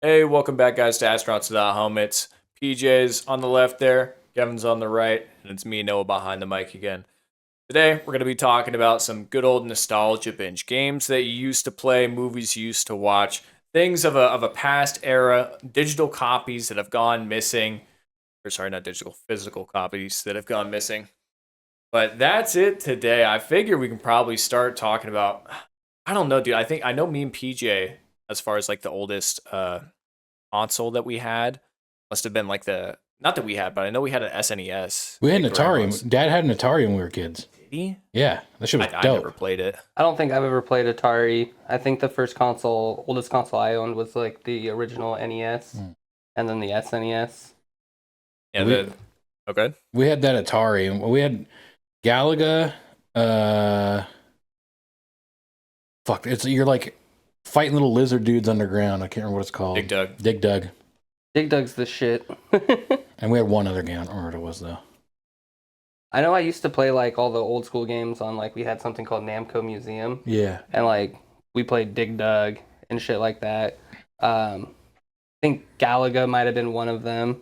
Hey, welcome back, guys, to Astronauts Without Helmets. PJ's on the left there, Kevin's on the right, and it's me, Noah, behind the mic again. Today, we're going to be talking about some good old nostalgia binge games that you used to play, movies you used to watch, things of a past era, digital copies that have gone missing. Or, sorry, not digital, physical copies that have gone missing. But that's it today. I figure we can probably start talking about. I don't know, dude. I know me and PJ, as far as like the oldest console that we had must have been like the not that we had, but I know we had an SNES. We had an at grandma's. Atari. Dad had an Atari when we were kids. Did he? Yeah, that shit was I dope. never played it. I don't think I've ever played Atari. I think the first console, oldest console I owned was like the original NES and then the SNES. Yeah. Okay. We had that Atari, and we had Galaga. You're like fighting little lizard dudes underground. I can't remember what it's called. Dig Dug. Dig Dug. Dig Dug's the shit. And we had one other game. I don't remember what it was though. I know I used to play like all the old school games on like we had something called Namco Museum. Yeah. And like we played Dig Dug and shit like that. I think Galaga might have been one of them.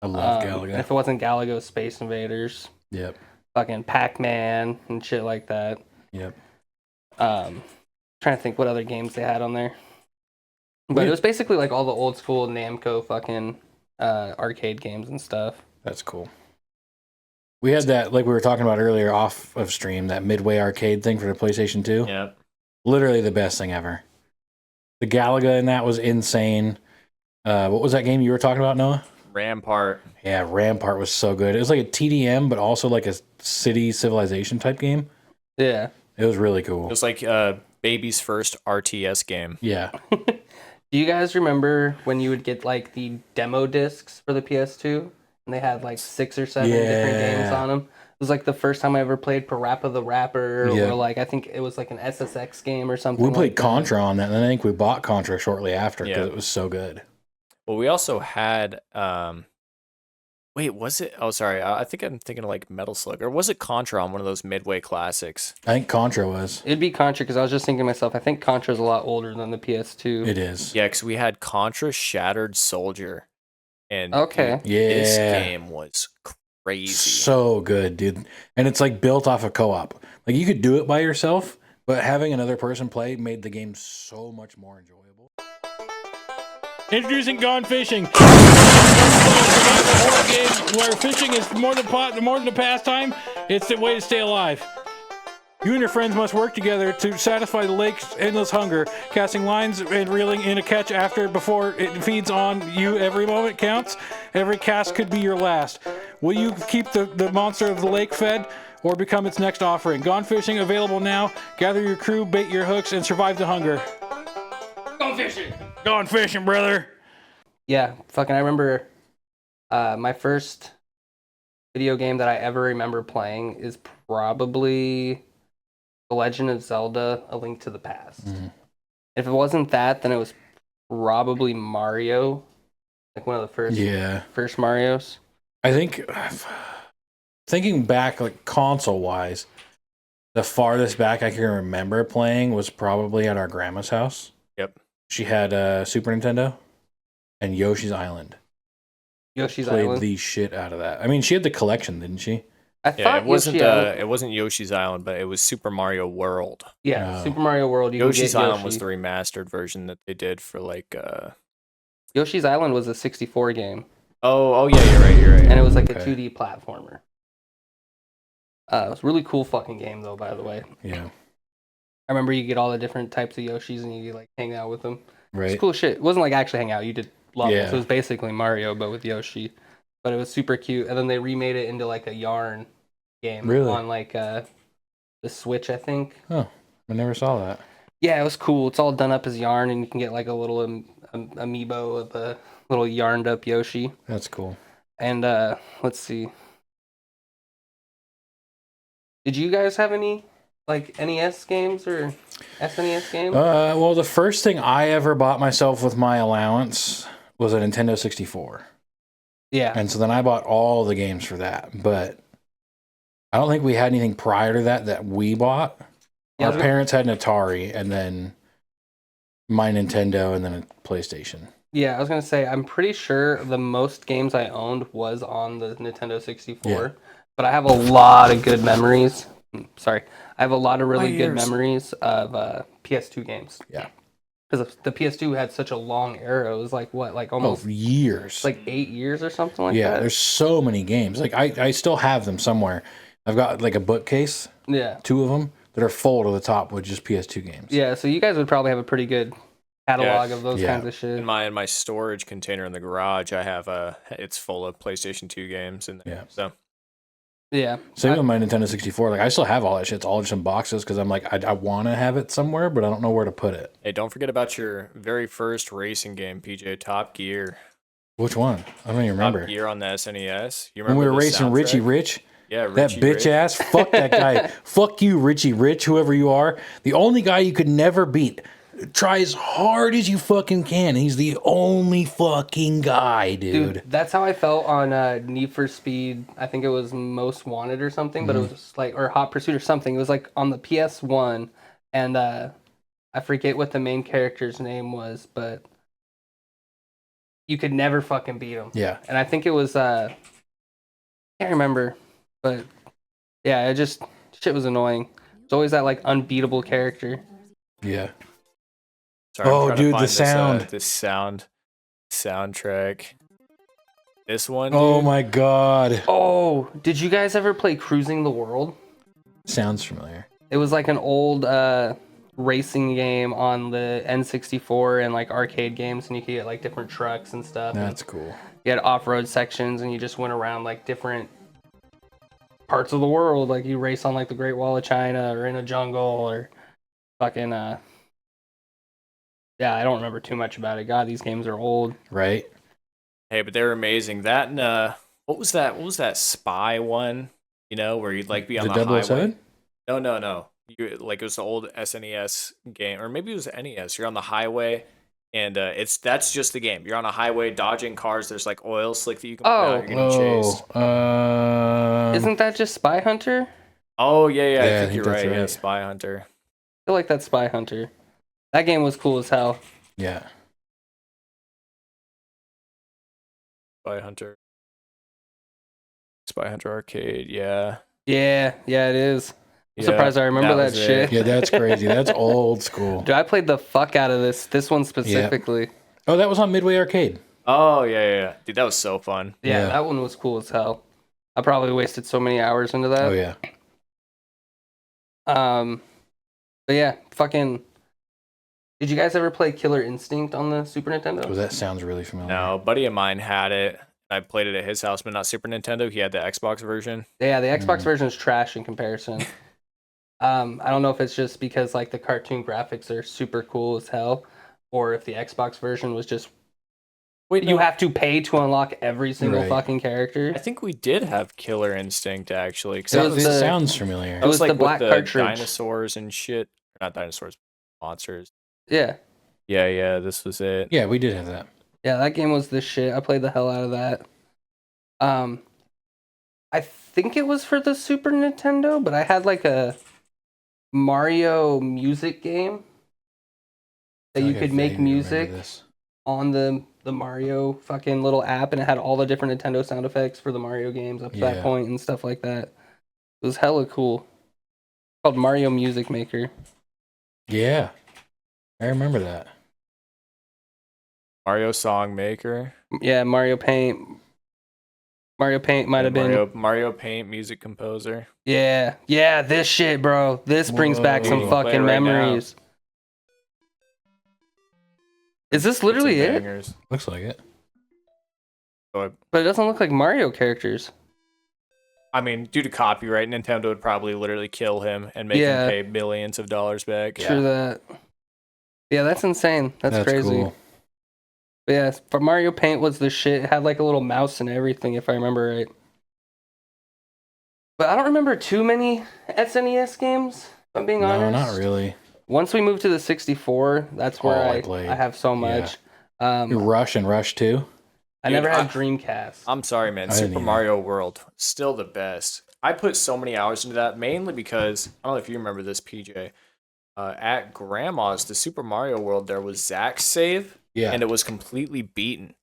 I love And Galaga. if it wasn't Galaga, it was Space Invaders. Yep. Fucking Pac-Man and shit like that. Yep. Trying to think what other games they had on there. But it was basically like all the old school Namco fucking arcade games and stuff. That's cool. We had that, like we were talking about earlier off of stream, that Midway arcade thing for the PlayStation 2. Yeah. Literally the best thing ever. The Galaga in that was insane. What was that game you were talking about, Noah? Rampart. Yeah, Rampart was so good. It was like a TDM, but also like a city civilization type game. Yeah. It was really It cool. was like baby's first RTS game. Yeah. Do you guys remember when you would get like the demo discs for the PS2 and they had like 6 or 7 different games on them? It was like the first time I ever played Parappa the Rapper, or like I think it was like an SSX game or something. We played like Contra on that, and I think we bought Contra shortly after because Yeah. it was so good. Well, we also had wait, was it? Oh, sorry. I think I'm thinking of like Metal Slug, or was it Contra on one of those Midway classics? I think Contra was. It'd be Contra because I was just thinking to myself, I think Contra's a lot older than the PS2. It is. Yeah, because we had Contra Shattered Soldier, and Okay. dude, Yeah. this game was crazy. So good, dude. And it's like built off a co-op. Like you could do it by yourself, but having another person play made the game so much more enjoyable. Introducing Gone Fishing. A horror game where fishing is more than a pastime. It's the way to stay alive. You and your friends must work together to satisfy the lake's endless hunger, casting lines and reeling in a catch before it feeds on you. Every moment counts. Every cast could be your last. Will you keep the monster of the lake fed or become its next offering? Gone Fishing, available now. Gather your crew, bait your hooks, and survive the hunger. Gone fishing! Gone fishing, brother! Yeah, fucking I remember my first video game that I ever remember playing is probably The Legend of Zelda: A Link to the Past. If it wasn't that, then it was probably Mario, like one of the first Marios. I think, thinking back, like console-wise, the farthest back I can remember playing was probably at our grandma's house. Yep. She had a Super Nintendo and Yoshi's Island. Yoshi's Played Island. the shit out of that. I mean, she had the collection, didn't she? I Yeah, thought it wasn't Yoshi Island- it wasn't Yoshi's Island, but it was Super Mario World. Yeah, Oh. Super Mario World. You Yoshi's can get Island was Yoshi. the remastered version that they did for like Yoshi's Island was a 64 game, oh yeah, you're right. and it was like a Okay. 2D platformer. It was a really cool fucking game, though. By the way, Yeah. I remember you get all the different types of Yoshis, and you like hang out with them. Right. It's cool shit. It wasn't like actually hang out. You did levels. Yeah. It was basically Mario, but with Yoshi. But it was super cute. And then they remade it into like a yarn game Really? on like the Switch, I think. Oh, I never saw that. Yeah, it was cool. It's all done up as yarn, and you can get like a little amiibo of a little yarned up Yoshi. That's cool. And let's see. Did you guys have any like NES games or SNES games? Well, the first thing I ever bought myself with my allowance was a Nintendo 64. Yeah. And so then I bought all the games for that. But I don't think we had anything prior to that we bought. Yeah, Our parents had an Atari, and then my Nintendo, and then a PlayStation. Yeah, I was gonna say I'm pretty sure the most games I owned was on the Nintendo 64, Yeah. but I have a lot of good memories. Sorry, I have a lot of really good ears. memories of PS2 games. Yeah. Because the PS2 had such a long era. It was like what, like Oh, almost years. like 8 years or something like Yeah, that. there's so many games. Like I still have them somewhere. I've got like a bookcase, Yeah, 2 of them that are full to the top with just PS2 games. yeah. So you guys would probably have a pretty good catalog of those Yeah. kinds of shit. In my storage container in the garage, I have it's full of PlayStation 2 games in there. Yeah. So Yeah, Same with my Nintendo 64. Like I still have all that shit. It's all just in boxes because I'm like I want to have it somewhere, but I don't know where to put it. hey, don't forget about your very first racing game, PJ, Top Gear. Which one? I don't even remember. Top Gear on the SNES. You When remember we were the racing Richie soundtrack? Rich. Yeah, That Richie bitch Rich. ass. Fuck that guy. Fuck you, Richie Rich, whoever you are. The only guy you could never beat. Try as hard as you fucking can. He's the only fucking guy, dude. That's how I felt on Need for Speed. I think it was Most Wanted or something, but it was just like, or Hot Pursuit or something. It was like on the PS1, and I forget what the main character's name was, but you could never fucking beat him. Yeah. And I think it was can't remember, but yeah, it just shit was annoying. It's always that like unbeatable character. Yeah. Sorry, I'm Oh, trying to dude, find the sound. this soundtrack. This one, Oh dude. my god. Oh, did you guys ever play Cruising the World? Sounds familiar. It was like an old racing game on the N64 and like arcade games, and you could get like different trucks and stuff. That's cool. You had off-road sections, and you just went around like different parts of the world. Like you race on like the Great Wall of China or in a jungle or fucking yeah, I don't remember too much about it. God, these games are old. Right? Hey, but they're amazing. That and what was that? What was that spy one? You know, where you'd like be on the highway. 007? No. You like it was the old SNES game, or maybe it was NES. You're on the highway, and that's just the game. You're on a highway dodging cars. There's like oil slick that you can put out. You're getting chased. Isn't that just Spy Hunter? Oh yeah. I Yeah, think you're that's right. Yeah, right. Spy Hunter. I feel like that's Spy Hunter. That game was cool as hell. Yeah. Spy Hunter. Spy Hunter Arcade. Yeah. Yeah, it is. I'm Yeah, surprised I remember that was it. shit. Yeah, that's crazy. That's old school. Dude, I played the fuck out of this one specifically. Oh, that was on Midway Arcade. Oh yeah. Dude, that was so fun. Yeah, Yeah. that one was cool as hell. I probably wasted so many hours into that. Oh, yeah. But yeah, fucking. Did you guys ever play Killer Instinct on the Super Nintendo? Oh, that sounds really familiar. No, a buddy of mine had it. I played it at his house, but not Super Nintendo. He had the Xbox version. Yeah, the Xbox version is trash in comparison. I don't know if it's just because like the cartoon graphics are super cool as hell, or if the Xbox version was just Wait, you no, have to pay to unlock every single Right. fucking character. I think we did have Killer Instinct actually. 'Cause It that was It the- sounds familiar. that was was like the black with the cartridge. dinosaurs and shit. Not dinosaurs, monsters. Yeah, Yeah. This was it. Yeah, we did have that. yeah, that game was the shit. I played the hell out of that. I think it was for the Super Nintendo, but I had like a Mario music game that you Like, I could make vaguely remember music this. on the Mario fucking little app, and it had all the different Nintendo sound effects for the Mario games up to that Yeah. point and stuff like that. It was hella cool. Called Mario Music Maker. Yeah. I remember that. Mario Song Maker. Yeah, Mario Paint. Mario Paint might have been. Mario Paint Music Composer. Yeah, this shit, bro. This brings back Whoa. some You can play fucking it right now. memories. Is this literally Some it? bangers. Looks like it. So, But it doesn't look like Mario characters. I mean, due to copyright, Nintendo would probably literally kill him and make Yeah. him pay billions of dollars back. True that. Yeah, that's insane. That's crazy. Cool. But yeah, but Mario Paint was the shit. It had like a little mouse and everything, if I remember right. But I don't remember too many SNES games, if I'm being No, honest. not really. Once we moved to the 64, that's where Oh, I I played. have so much. Rush and Rush 2. I Dude, never had I- Dreamcast. I'm sorry, man. I didn't Super either. Mario World, still the best. I put so many hours into that, mainly because, I don't know if you remember this, PJ. At Grandma's, the Super Mario World, there was Zach's save. Yeah. and it was completely beaten.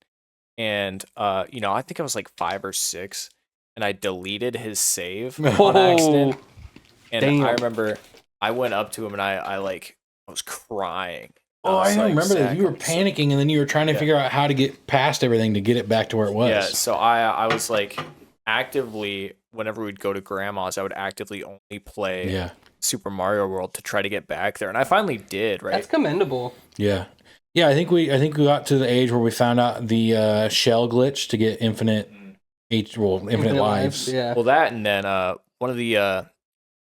And you know, I think I was like 5 or 6, and I deleted his save on accident. And I Damn. remember I went up to him and I was crying. Oh, I was like, remember that. "Zach, You were I'm so-" panicking, and then you were trying to Yeah. figure out how to get past everything to get it back to where it was. Yeah, so I was like actively, whenever we'd go to grandma's, I would actively only play Yeah. Super Mario World to try to get back there, and I finally did. Right? That's commendable. Yeah. Yeah, I think we got to the age where we found out the shell glitch to get infinite infinite lives. Yeah. Well, that, and then one of the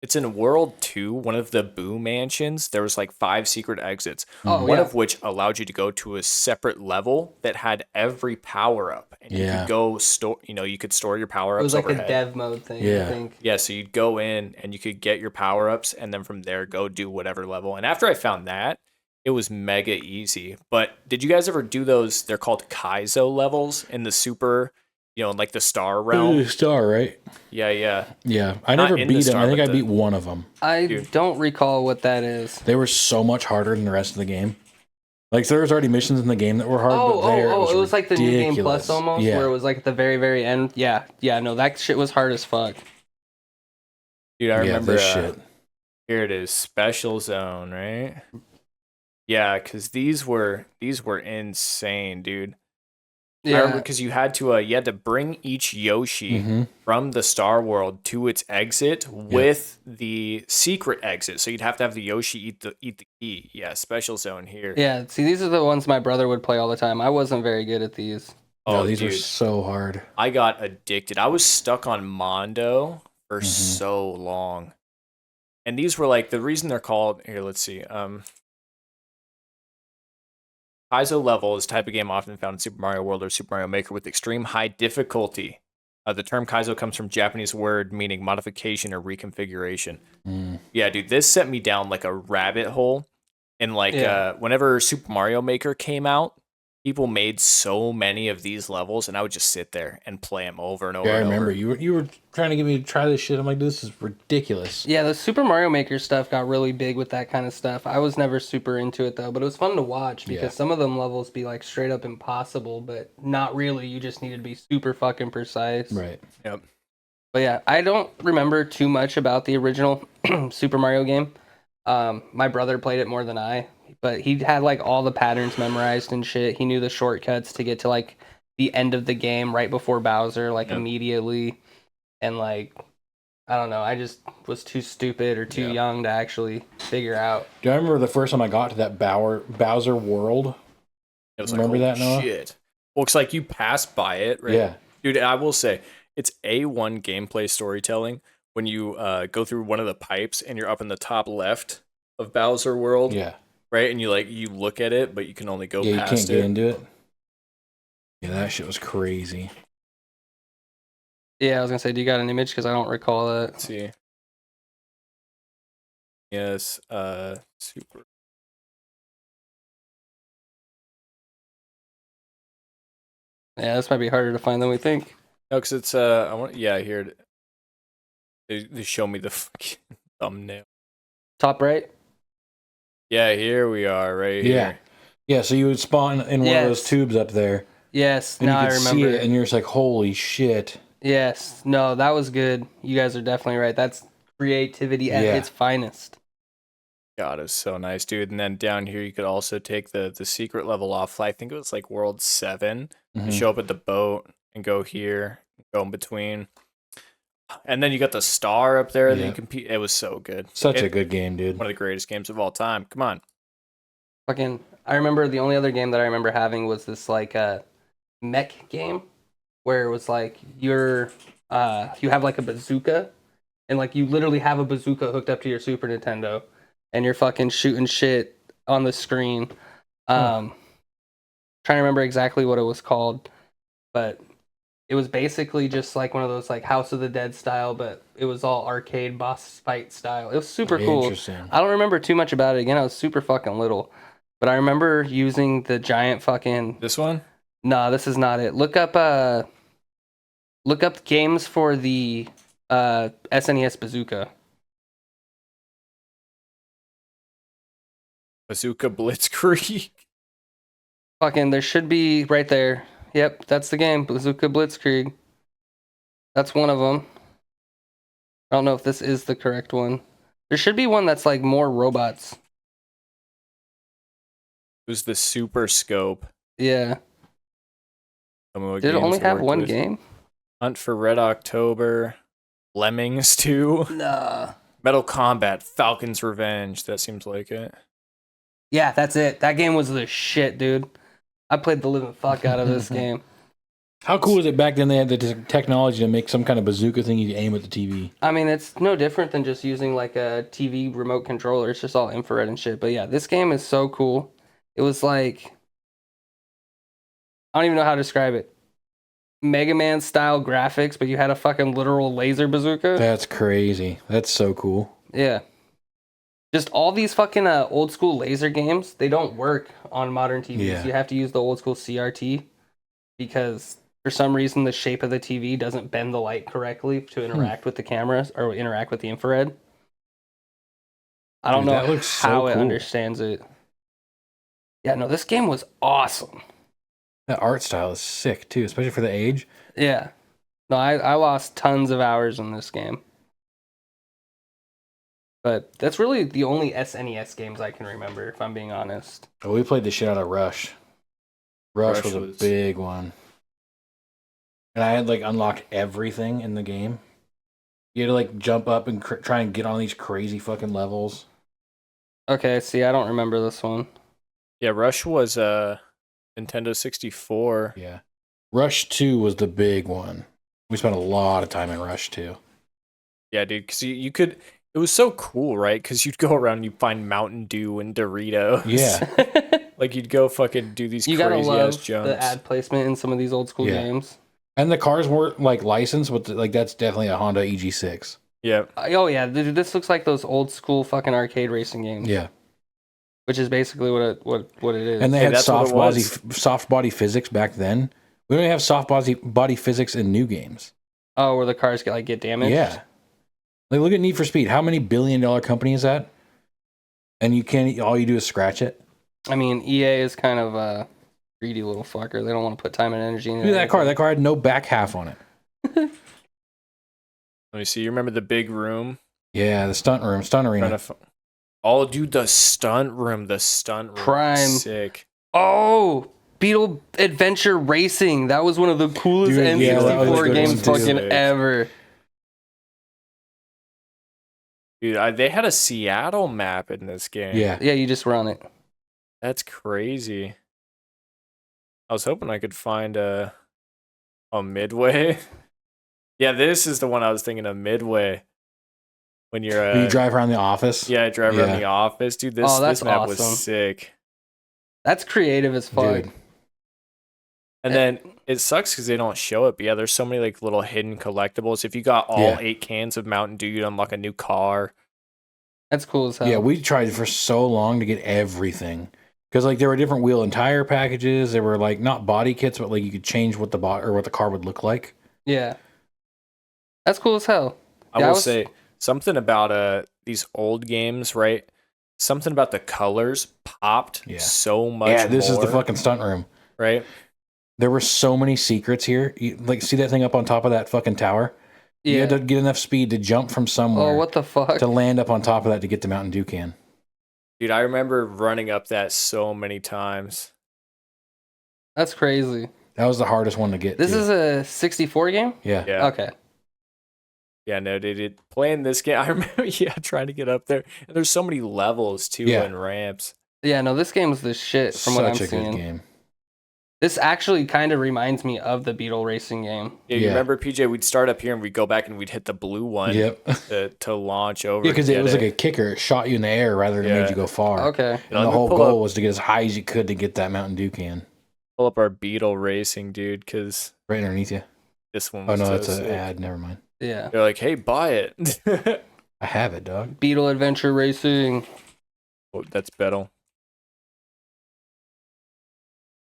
it's in World 2, one of the Boo mansions. There was like 5 secret exits. Oh, One yeah. of which allowed you to go to a separate level that had every power up, and you Yeah. could go store. You know, you could store your power It ups was like overhead. a dev mode thing, Yeah. I think. Yeah, so you'd go in and you could get your power ups, and then from there go do whatever level. And after I found that, it was mega easy. But did you guys ever do those? They're called Kaizo levels in the Super, you know, like the Star realm. Star, right? Yeah, yeah. Yeah. I Not never in the beat them. Star, I think but I beat one of them. I Dude. don't recall what that is. They were so much harder than the rest of the game. Like, there was already missions in the game that were hard, but there It was like the new game ridiculous. plus almost, Yeah. where it was like at the very, very end. Yeah, no, that shit was hard as fuck. Dude, I remember this shit. here it is, Special Zone, right? Yeah, because these were insane, dude. I remember Yeah, because you had to bring each Yoshi Mhm. from the Star World to its exit with the secret exit. So you'd have to have the Yoshi eat the key. Yeah, Special Zone here. yeah. See, these are the ones my brother would play all the time. I wasn't very good at these. Oh, These dude, were so hard. I got addicted. I was stuck on Mondo for Mhm. so long. And these were like the reason they're called here, let's see. Kaizo level is a type of game often found in Super Mario World or Super Mario Maker with extreme high difficulty. The term Kaizo comes from Japanese word meaning modification or reconfiguration. Mm. Yeah, dude, this set me down like a rabbit hole. And like Yeah. whenever Super Mario Maker came out, people made so many of these levels, and I would just sit there and play them over and over. Yeah, I and remember over. you were trying to get me to try this shit. I'm like, this is ridiculous. Yeah, the Super Mario Maker stuff got really big with that kind of stuff. I was never super into it though, but it was fun to watch because Yeah. some of them levels be like straight up impossible, but not really. You just needed to be super fucking precise. Right. Yep. But yeah, I don't remember too much about the original Super Mario game. My brother played it more than I, but he had like all the patterns memorized and shit. He knew the shortcuts to get to like the end of the game right before Bowser, like Yep. immediately. And like, I don't know, I just was too stupid or too young to actually figure out. Do you remember the first time I got to that Bowser world? It was Remember like, that, Noah? shit. Well, it's like you pass by it, right? Yeah. Dude, I will say, it's A1 gameplay storytelling when you go through one of the pipes and you're up in the top left of Bowser World, Yeah. right? And you look at it, but you can only go Yeah, you past can't it. get into it. Yeah, that shit was crazy. Yeah, I was gonna say, do you got an image? Because I don't recall that. Let's see. Yes, super. Yeah, this might be harder to find than we think. No, because it's here. They show me the fucking thumbnail. Top right? Yeah, here we are, right Yeah. here. Yeah, so you would spawn in one of those Yes. tubes up there, Yes, and now you I could see remember. it, and you're just like, holy shit. Yes, no, that was good. You guys are definitely right. That's creativity at Yeah. its finest. God, it's so nice, dude. And then down here, you could also take the secret level off. I think it was like World 7. You Mhm. show up at the boat and go here, go in between. And then you got the star up there that Yeah. you compete. It was so good. Such a good game, dude. One of the greatest games of all time. Come on. Fucking, I remember the only other game that I remember having was this like mech game where it was like you have like a bazooka and like you literally have a bazooka hooked up to your Super Nintendo and you're fucking shooting shit on the screen. Trying to remember exactly what it was called, but it was basically just like one of those like House of the Dead style, but it was all arcade boss fight style. It was super cool. Interesting. I don't remember too much about it. Again, I was super fucking little, but I remember using the giant fucking. This one? Nah, this is not it. Look up games for the SNES Bazooka. Bazooka Blitzkrieg. Fucking, there should be right there. Yep, that's the game. Bazooka Blitzkrieg. That's one of them. I don't know if this is the correct one. There should be one that's like more robots. It was the Super Scope. Yeah. Did it only have one game? Hunt for Red October. Lemmings 2. Nah. Metal Combat. Falcon's Revenge. That seems like it. Yeah, that's it. That game was the shit, dude. I played the living fuck out of this game. How cool is it back then they had the technology to make some kind of bazooka thing you aim at the TV? I mean, it's no different than just using like a TV remote controller. It's just all infrared and shit. But yeah, this game is so cool. It was like, I don't even know how to describe it. Mega Man style graphics, but you had a fucking literal laser bazooka. That's crazy. That's so cool. Yeah. Just all these fucking old school laser games, they don't work on modern TVs. Yeah. You have to use the old school CRT because for some reason the shape of the TV doesn't bend the light correctly to interact with the cameras or interact with the infrared. I don't Dude, that know looks so how it cool. understands it. Yeah, no, this game was awesome. That art style is sick too, especially for the age. Yeah. No, I lost tons of hours in this game. But that's really the only SNES games I can remember, if I'm being honest. Oh, we played the shit out of Rush. Rush was a big one. And I had like unlocked everything in the game. You had to like jump up and try and get on these crazy fucking levels. Okay, see, I don't remember this one. Yeah, Rush was Nintendo 64. Yeah. Rush 2 was the big one. We spent a lot of time in Rush 2. Yeah, dude, because you could... It was so cool, right? Because you'd go around and you'd find Mountain Dew and Doritos. Yeah. Like, you'd go fucking do these You gotta crazy-ass love jumps. the ad placement in some of these old school Yeah. games. And the cars weren't like licensed, but like that's definitely a Honda EG6. Yeah. Oh yeah, dude, this looks like those old school fucking arcade racing games. Yeah. Which is basically what it is. And they Hey, had that's what it soft body physics back then. We don't have soft body physics in new games. Oh, where the cars get damaged? Yeah. Like look at Need for Speed. How many billion-dollar company is that? And you can't. All you do is scratch it. I mean, EA is kind of a greedy little fucker. They don't want to put time and energy into Look at that car. That car had no back half on it. Let me see. You remember the big room? Yeah, the stunt arena. Oh, dude, the stunt room. Prime. Sick. Oh, Beetle Adventure Racing. That was one of the coolest Dude, yeah, that was a N64 good games one, too. fucking ever. Dude, they had a Seattle map in this game. Yeah. Yeah, you just run it. That's crazy. I was hoping I could find a Midway. Yeah, this is the one I was thinking of, Midway. When you're You drive around the office. Yeah, drive around the office, dude. This that's map awesome. was sick. That's creative as fuck. Dude. And then it sucks because they don't show it. But yeah, there's so many like little hidden collectibles. If you got all 8 cans of Mountain Dew, you'd unlock a new car. That's cool as hell. Yeah, we tried for so long to get everything. Because like there were different wheel and tire packages. There were like not body kits, but like you could change what what the car would look like. Yeah. That's cool as hell. I will say something about these old games, right? Something about the colors popped so much. Yeah, this is the more, fucking stunt room. right? There were so many secrets here. You, like, see that thing up on top of that fucking tower? Yeah. You had to get enough speed to jump from somewhere Oh, what the fuck? to land up on top of that to get the Mountain Dew can. Dude, I remember running up that so many times. That's crazy. That was the hardest one to get This to. is a 64 game? Yeah. Yeah. Okay. Yeah, no, dude, playing this game, I remember, trying to get up there. And there's so many levels, too, and ramps. Yeah, no, this game is the shit from what I'm Such a seeing. good game. This actually kind of reminds me of the Beetle Racing game. Yeah, you remember, PJ, we'd start up here and we'd go back and we'd hit the blue one to launch over. Yeah, because it was like a kicker. It shot you in the air rather than made you go far. Okay. And the whole goal was to get as high as you could to get that Mountain Dew can. Pull up our Beetle Racing, dude, because... Right underneath you. This one was so that's sick. an ad. Never mind. Yeah. They're like, hey, buy it. I have it, dog. Beetle Adventure Racing. Oh, that's Beetle.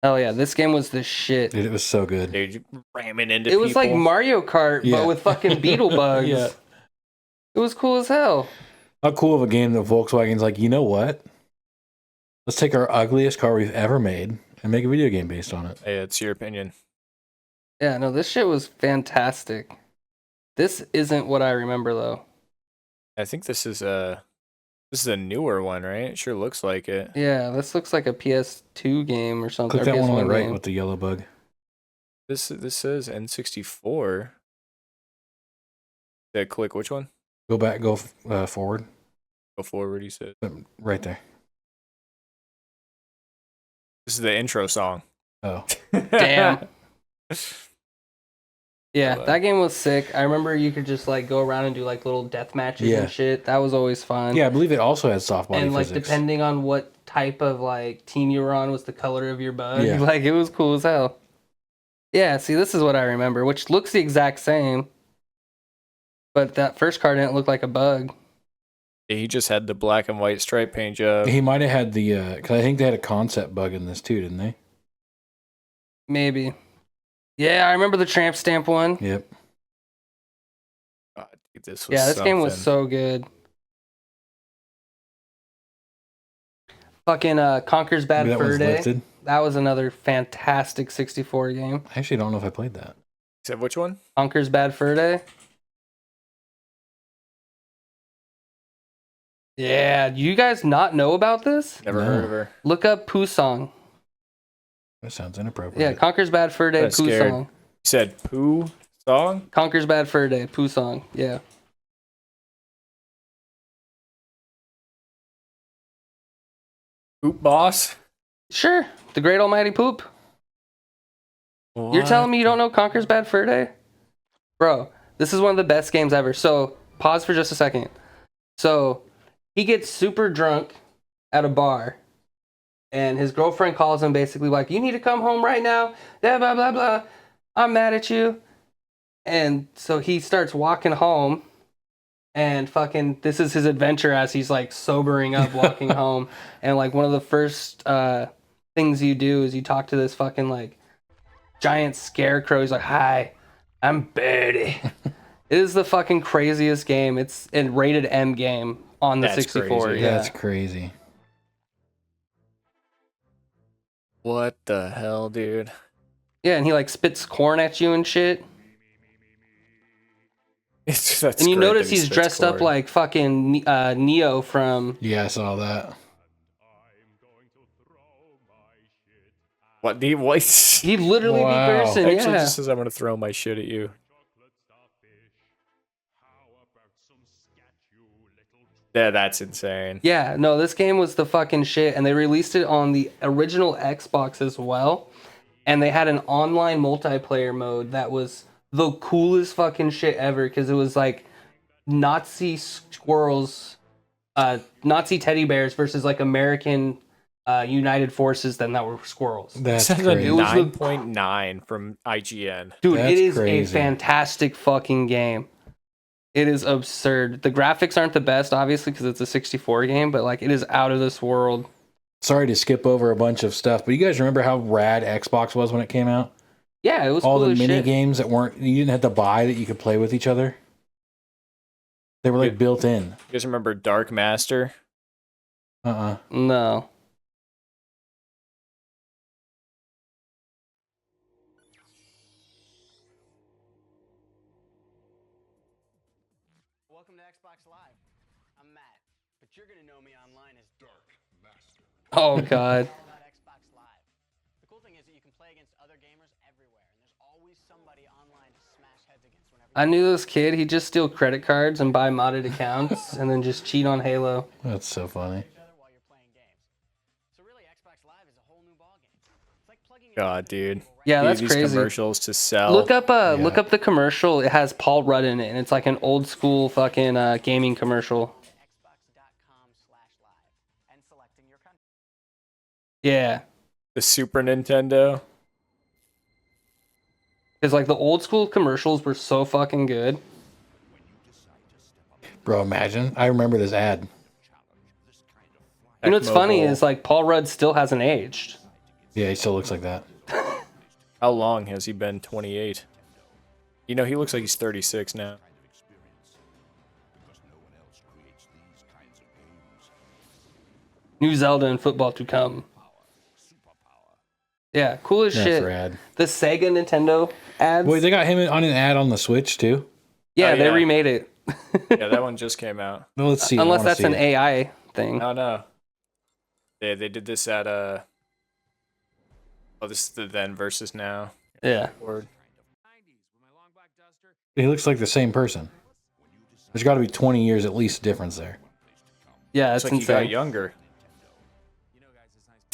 Hell yeah, this game was the shit. Dude, it was so good. Dude, you ramming into It was like Mario Kart, but with fucking beetle bugs. Yeah. It was cool as hell. How cool of a game that Volkswagen's like, you know what? Let's take our ugliest car we've ever made and make a video game based on it. Hey, it's your opinion. Yeah, no, this shit was fantastic. This isn't what I remember though. I think this is a newer one, right? It sure looks like it. Yeah, this looks like a PS2 game or something. Click or that one on the PS1 right game. with the yellow bug. This says N64. Yeah, click which one? Go back, go forward. Go forward, you said. Right there. This is the intro song. Oh. Damn. Yeah, Hold on. that game was sick. I remember you could just like go around and do like little death matches Yeah. and shit. That was always fun. Yeah, I believe it also has soft body and like physics. depending on what type of like team you were on was the color of your bug. Yeah. Like it was cool as hell. Yeah, see, this is what I remember, which looks the exact same. But that first card didn't look like a bug. Yeah, he just had the black and white stripe paint job. He might have had the, because I think they had a concept bug in this too, didn't they? Maybe. Yeah, I remember the tramp stamp one. Yep. God, dude, this was Yeah, this game was something. so good. Fucking Conker's Bad Maybe that Fur one's Day. lifted. That was another fantastic 64 game. I actually don't know if I played that. Said which one? Conker's Bad Fur Day. Yeah, do you guys not know about this? Never No. heard of her. Look up Pooh Song. That sounds inappropriate. Yeah, Conker's Bad Fur Day, I'm Pooh scared. Song. You said Pooh song? Conker's Bad Fur Day, Pooh Song. Yeah. Poop Boss? Sure, the Great Almighty Poop. You're telling me you don't know Conker's Bad Fur Day? Bro, this is one of the best games ever. So, pause for just a second. So, he gets super drunk at a bar, and his girlfriend calls him basically like, you need to come home right now. Yeah, blah, blah, blah. I'm mad at you. And so he starts walking home, and fucking, this is his adventure as he's like sobering up, walking home. And like one of the first things you do is you talk to this fucking like giant scarecrow. He's like, hi, I'm Betty. It is the fucking craziest game. It's a rated M game on the That's 64. crazy. Yeah. That's crazy. What the hell, dude? Yeah, and he like spits corn at you and shit. That's And you great notice that he he's spits dressed up corn. like fucking Neo from. Yeah, I saw that. What? The what? He literally Wow. the person. Actually, Yeah. just says I'm gonna throw my shit at you. Yeah, that's insane. Yeah, no, this game was the fucking shit, and they released it on the original Xbox as well. And they had an online multiplayer mode that was the coolest fucking shit ever because it was like Nazi squirrels, Nazi teddy bears versus like American United Forces then that were squirrels. That's This is a crazy. It was the- 9.9 from IGN. Dude, That's it is crazy. a fantastic fucking game. It is absurd. The graphics aren't the best, obviously, because it's a 64 game, but like it is out of this world. Sorry to skip over a bunch of stuff, but you guys remember how rad Xbox was when it came out? Yeah, it was All cool the as mini shit. games that weren't, you didn't have to buy, that you could play with each other. They were like Dude. built in. You guys remember Dark Master? No. Welcome to Xbox Live. I'm Matt, but you're gonna know me online as Dark Master. Oh god. All about Xbox Live. The cool thing is that you can play against other gamers everywhere, and there's always somebody online to smash heads against whenever. I knew this kid, he'd just steal credit cards and buy modded accounts and then just cheat on Halo. That's so funny. each other while you're playing games. So really, Xbox Live is a whole new ballgame. It's like plugging your God, dude. Yeah, Dude, that's these crazy. commercials to sell. Look up the commercial. It has Paul Rudd in it, and it's like an old school fucking gaming commercial. xbox.com/live and selecting your country. Yeah. the Super Nintendo. Because like the old school commercials were so fucking good. Bro, imagine. I remember this ad. You know what's funny Tecmo is Bowl. like Paul Rudd still hasn't aged. Yeah, he still looks like that. How long has he been 28? You know, he looks like he's 36 now. New Zelda and football to come. Yeah, cool as That's shit. rad. The Sega Nintendo ads. Wait, they got him on an ad on the Switch too? yeah, Oh, they yeah. remade it. Yeah, that one just came out. Well, let's see. Unless that's an AI thing. Oh no. They did this at oh, this is the then versus now. Yeah. Word. He looks like the same person. There's got to be 20 years at least difference there. Yeah, Looks it's like he got insane. younger.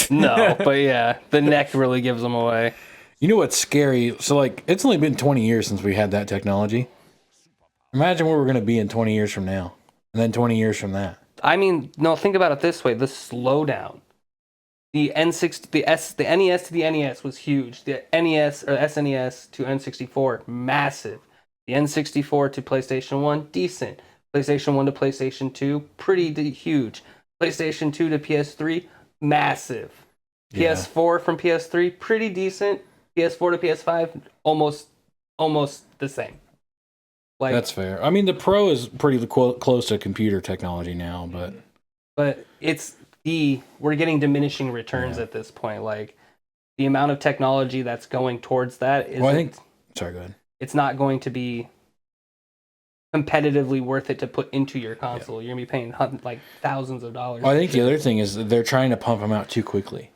No, but yeah, the neck really gives them away. You know what's scary? So, like, it's only been 20 years since we had that technology. Imagine where we're going to be in 20 years from now. And then 20 years from that. I mean, no, think about it this way: the slowdown. The N6, the NES to the NES was huge. The NES or SNES to N64, massive. The N64 to PlayStation 1, decent. PlayStation 1 to PlayStation 2, pretty huge. PlayStation 2 to PS3, massive. Yeah. PS4 from PS3, pretty decent. PS4 to PS5, almost the same. Like, That's fair. I mean, the Pro is pretty close to computer technology now, but we're getting diminishing returns at this point. Like, the amount of technology that's going towards that is. Well, I think. Sorry, go ahead. It's not going to be competitively worth it to put into your console. You're gonna be paying like thousands of dollars. Well, I think the other thing is that they're trying to pump them out too quickly.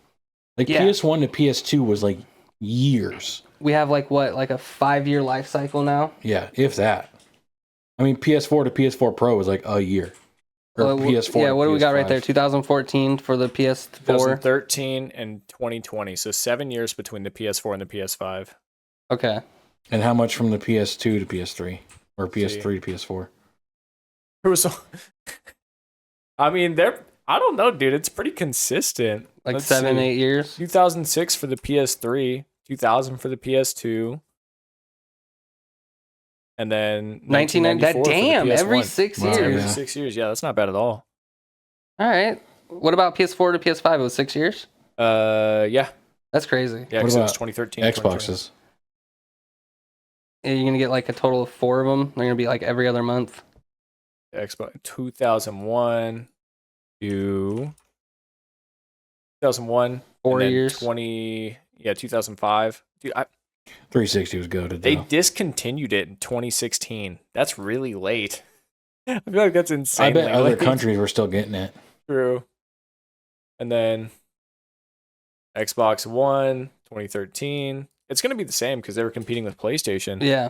Like Yeah. PS1 to PS2 was like years. We have like what, like a 5-year life cycle now. Yeah, if that. I mean, PS4 to PS4 Pro was like a year. Or PS4. Yeah, to what do we got right PS5. there? 2014 for the PS4. 2013 and 2020. So 7 years between the PS4 and the PS5. Okay. And how much from the PS2 to PS3 or PS3 to PS4? It was. I mean, I don't know, dude. It's pretty consistent. Like Let's 7, see. 8 years. 2006 for the PS3, 2000 for the PS2, and then 1990. 1994 Damn, for the PS1. every 6 Wow, years. Every yeah. 6 years. Yeah, that's not bad at all. All right. What about PS4 to PS5? It was 6 years. Yeah, That's crazy. yeah. What Because it was about 2013. 2020. Xboxes. And you're gonna get like a total of 4 of them. They're gonna be like every other month. Xbox 2001 to 2001. 4 and then years. 2005. Dude, 360 was goated. they though. discontinued it in 2016. That's really late. I feel like that's insane. I bet other late. countries were still getting it. True. And then Xbox One, 2013. It's going to be the same because they were competing with PlayStation. Yeah.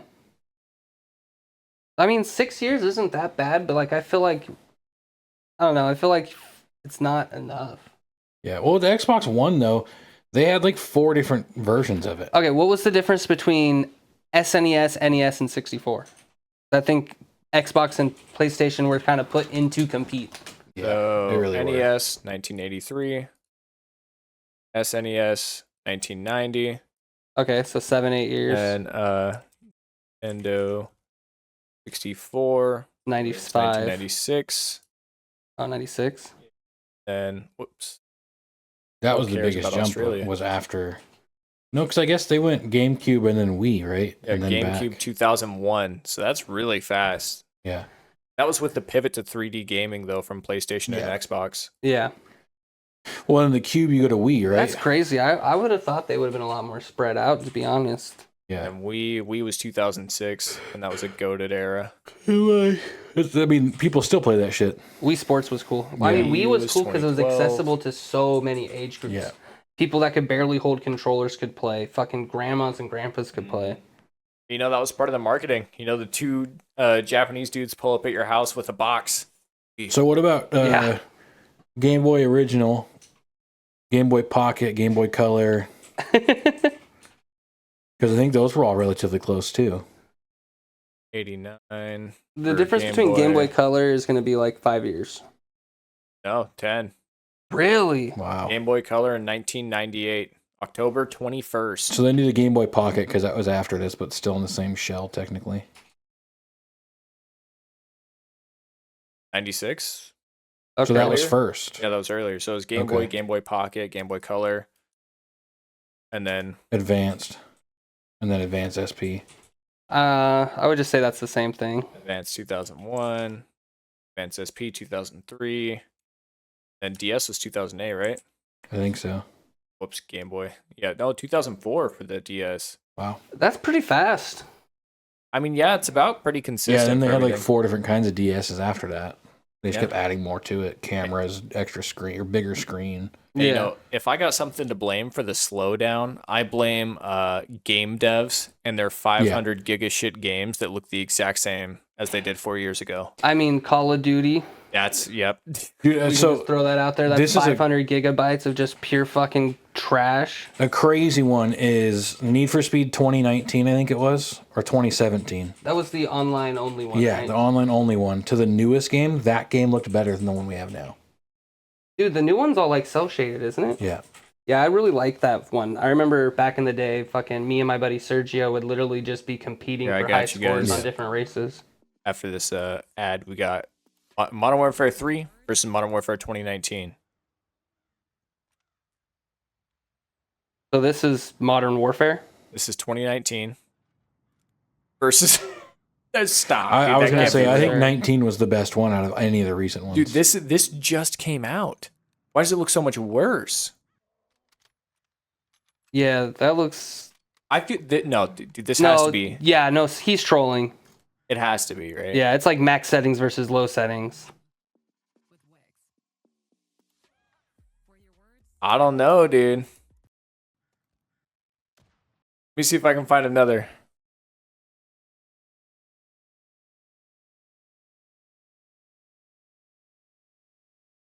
I mean, 6 years isn't that bad, but like I feel like it's not enough. Yeah. Well, the Xbox One, though, they had like 4 different versions of it. Okay, what was the difference between SNES, NES, and 64? I think Xbox and PlayStation were kind of put in to compete. Yeah, So they really were. NES, 1983. SNES, 1990. Okay, so 7, 8 years. And Nintendo 64, 95. 1996. Oh, 96. And whoops. That Who was the cares biggest about jump. Australia? Was after. No, because I guess they went GameCube and then Wii, right? Yeah, and then GameCube back. 2001. So that's really fast. Yeah. That was with the pivot to 3D gaming though from PlayStation Yeah. and Xbox. Yeah. Well, in the Cube, you go to Wii, right? That's crazy. I would have thought they would have been a lot more spread out, to be honest. Yeah. And Wii was 2006, and that was a goated era. I mean, people still play that shit. Wii Sports was cool. I Yeah. mean, Wii Wii was was cool because it was 2012. accessible to so many age groups. Yeah. People that could barely hold controllers could play. Fucking grandmas and grandpas could play. You know, that was part of the marketing. You know, the two Japanese dudes pull up at your house with a box. So what about Yeah. Game Boy Original, Game Boy Pocket, Game Boy Color? Because I think those were all relatively close too. 89. The For difference Game between Game Boy. Boy Color is going to be like 5 years. No, 10. Really? Wow. Game Boy Color in 1998. October 21st. So they need a Game Boy Pocket because that was after this, but still in the same shell technically. 96? Okay. So that was Earlier? first. Yeah, that was earlier. So it was Game Boy, Okay. Game Boy Pocket, Game Boy Color, and then Advanced, and then Advanced SP. I would just say that's the same thing. Advanced 2001, Advanced SP 2003, and DS was 2008, right? I think so. Whoops, Game Boy. Yeah, no, 2004 for the DS. Wow. That's pretty fast. I mean, yeah, it's about pretty consistent. Yeah, then they for had like everything. 4 different kinds of DSs after that. They just Yeah. kept adding more to it. Cameras, extra screen, or bigger screen. Hey, Yeah. You know, if I got something to blame for the slowdown, I blame game devs and their 500 gig of shit games that look the exact same as they did 4 years ago. I mean, Call of Duty. That's yep. Dude, We can so just throw that out there. That's this is a- 500 gigabytes of just pure fucking trash. a crazy one is Need for Speed 2019, I think it was, or 2017. That was the online only one. Yeah, right? the online only one. To the newest game, that game looked better than the one we have now. Dude, the new one's all like cell shaded, isn't it? Yeah. Yeah, I really like that one. I remember back in the day, fucking me and my buddy Sergio would literally just be competing Here, I for got high you scores guys. on different races. After this ad, we got Modern Warfare 3 versus Modern Warfare 2019. So this is Modern Warfare. This is 2019 versus. Stop. I dude, was that going to can't say, be I think fair. 19 was the best one out of any of the recent ones. Dude, this just came out. Why does it look so much worse? Yeah, that looks. I feel that no, dude, this has to be. Yeah, no, he's trolling. It has to be, right? Yeah, it's like max settings versus low settings. I don't know, dude. Let me see if I can find another.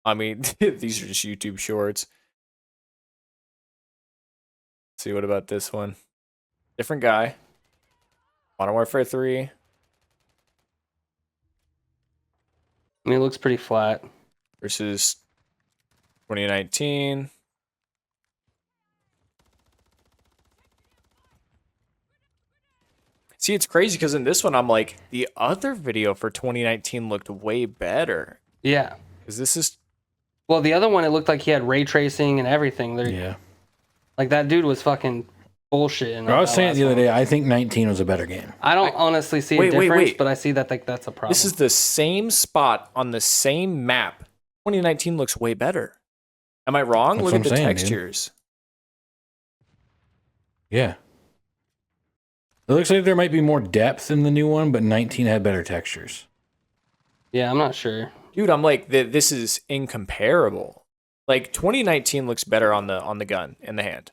I mean, these are just YouTube shorts. Let's see, what about this one? Different guy. Modern Warfare 3. I mean, it looks pretty flat. Versus 2019. See, it's crazy because in this one, I'm like, the other video for 2019 looked way better. Yeah. Because this is. Well, the other one, it looked like he had ray tracing and everything. Yeah. Like that dude was fucking bullshit. I was saying it the other day, I think 19 was a better game. I don't honestly see a Wait, difference, wait. but I see that that's a problem. This is the same spot on the same map. 2019 looks way better. Am I wrong? That's Look what at the I'm saying, dude. textures. Yeah. It looks like there might be more depth in the new one, but 19 had better textures. Yeah, I'm not sure. Dude, I'm like, this is incomparable. Like 2019 looks better on the gun in the hand.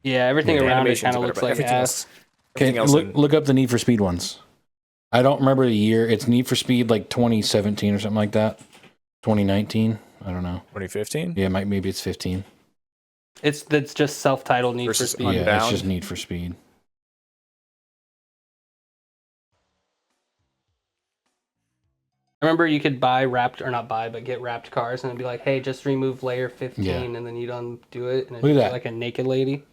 Yeah, everything The around it animations kind are of better, looks but like everything ass. Okay, else in- look up the Need for Speed ones. I don't remember the year. It's Need for Speed like 2017 or something like that. 2019. I don't know. 2015. Yeah, maybe it's 15. It's just self-titled Need for Versus Speed. Yeah, it's Unbound. just Need for Speed. I remember you could buy wrapped, or not buy, but get wrapped cars, and it'd be like, hey, just remove layer 15, Yeah. and then you'd undo it, and it'd Look at be that. like a naked lady.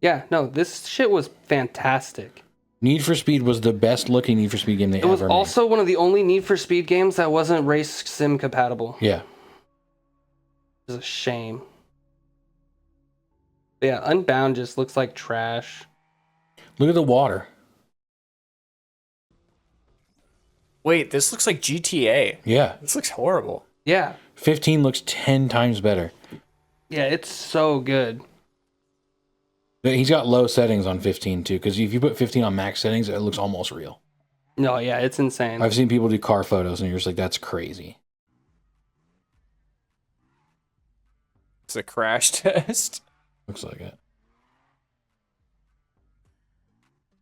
Yeah, no, this shit was fantastic. Need for Speed was the best looking Need for Speed game they It was ever made. also one of the only Need for Speed games that wasn't race sim compatible. Yeah. It's a shame. But yeah, Unbound just looks like trash. Look at the water. Wait, this looks like GTA. Yeah. This looks horrible. Yeah, 15 looks 10 times better. yeah, it's so good. But he's got low settings on 15 too, because if you put 15 on max settings, it looks almost real. No, yeah, it's insane. I've seen people do car photos and you're just like, that's crazy. It's a crash test. Looks like it.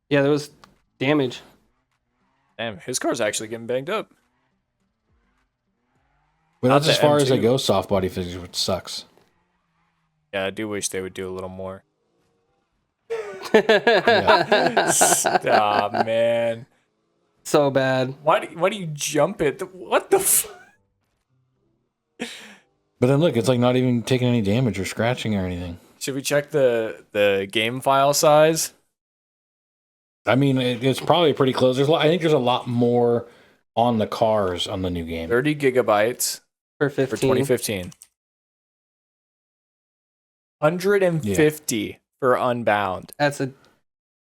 Yeah, there was damage. Damn, his car's actually getting banged up. But Not that's as the far as they M2. go, soft body physics, which sucks. Yeah, I do wish they would do a little more. Yeah. Stop, man. So bad. Why do you jump it? What the fuck? But then look, it's like not even taking any damage or scratching or anything. Should we check the game file size? I mean, it's probably pretty close. I think there's a lot more on the cars on the new game. 30 gigabytes For for 15. 2015. 150 for Unbound. That's a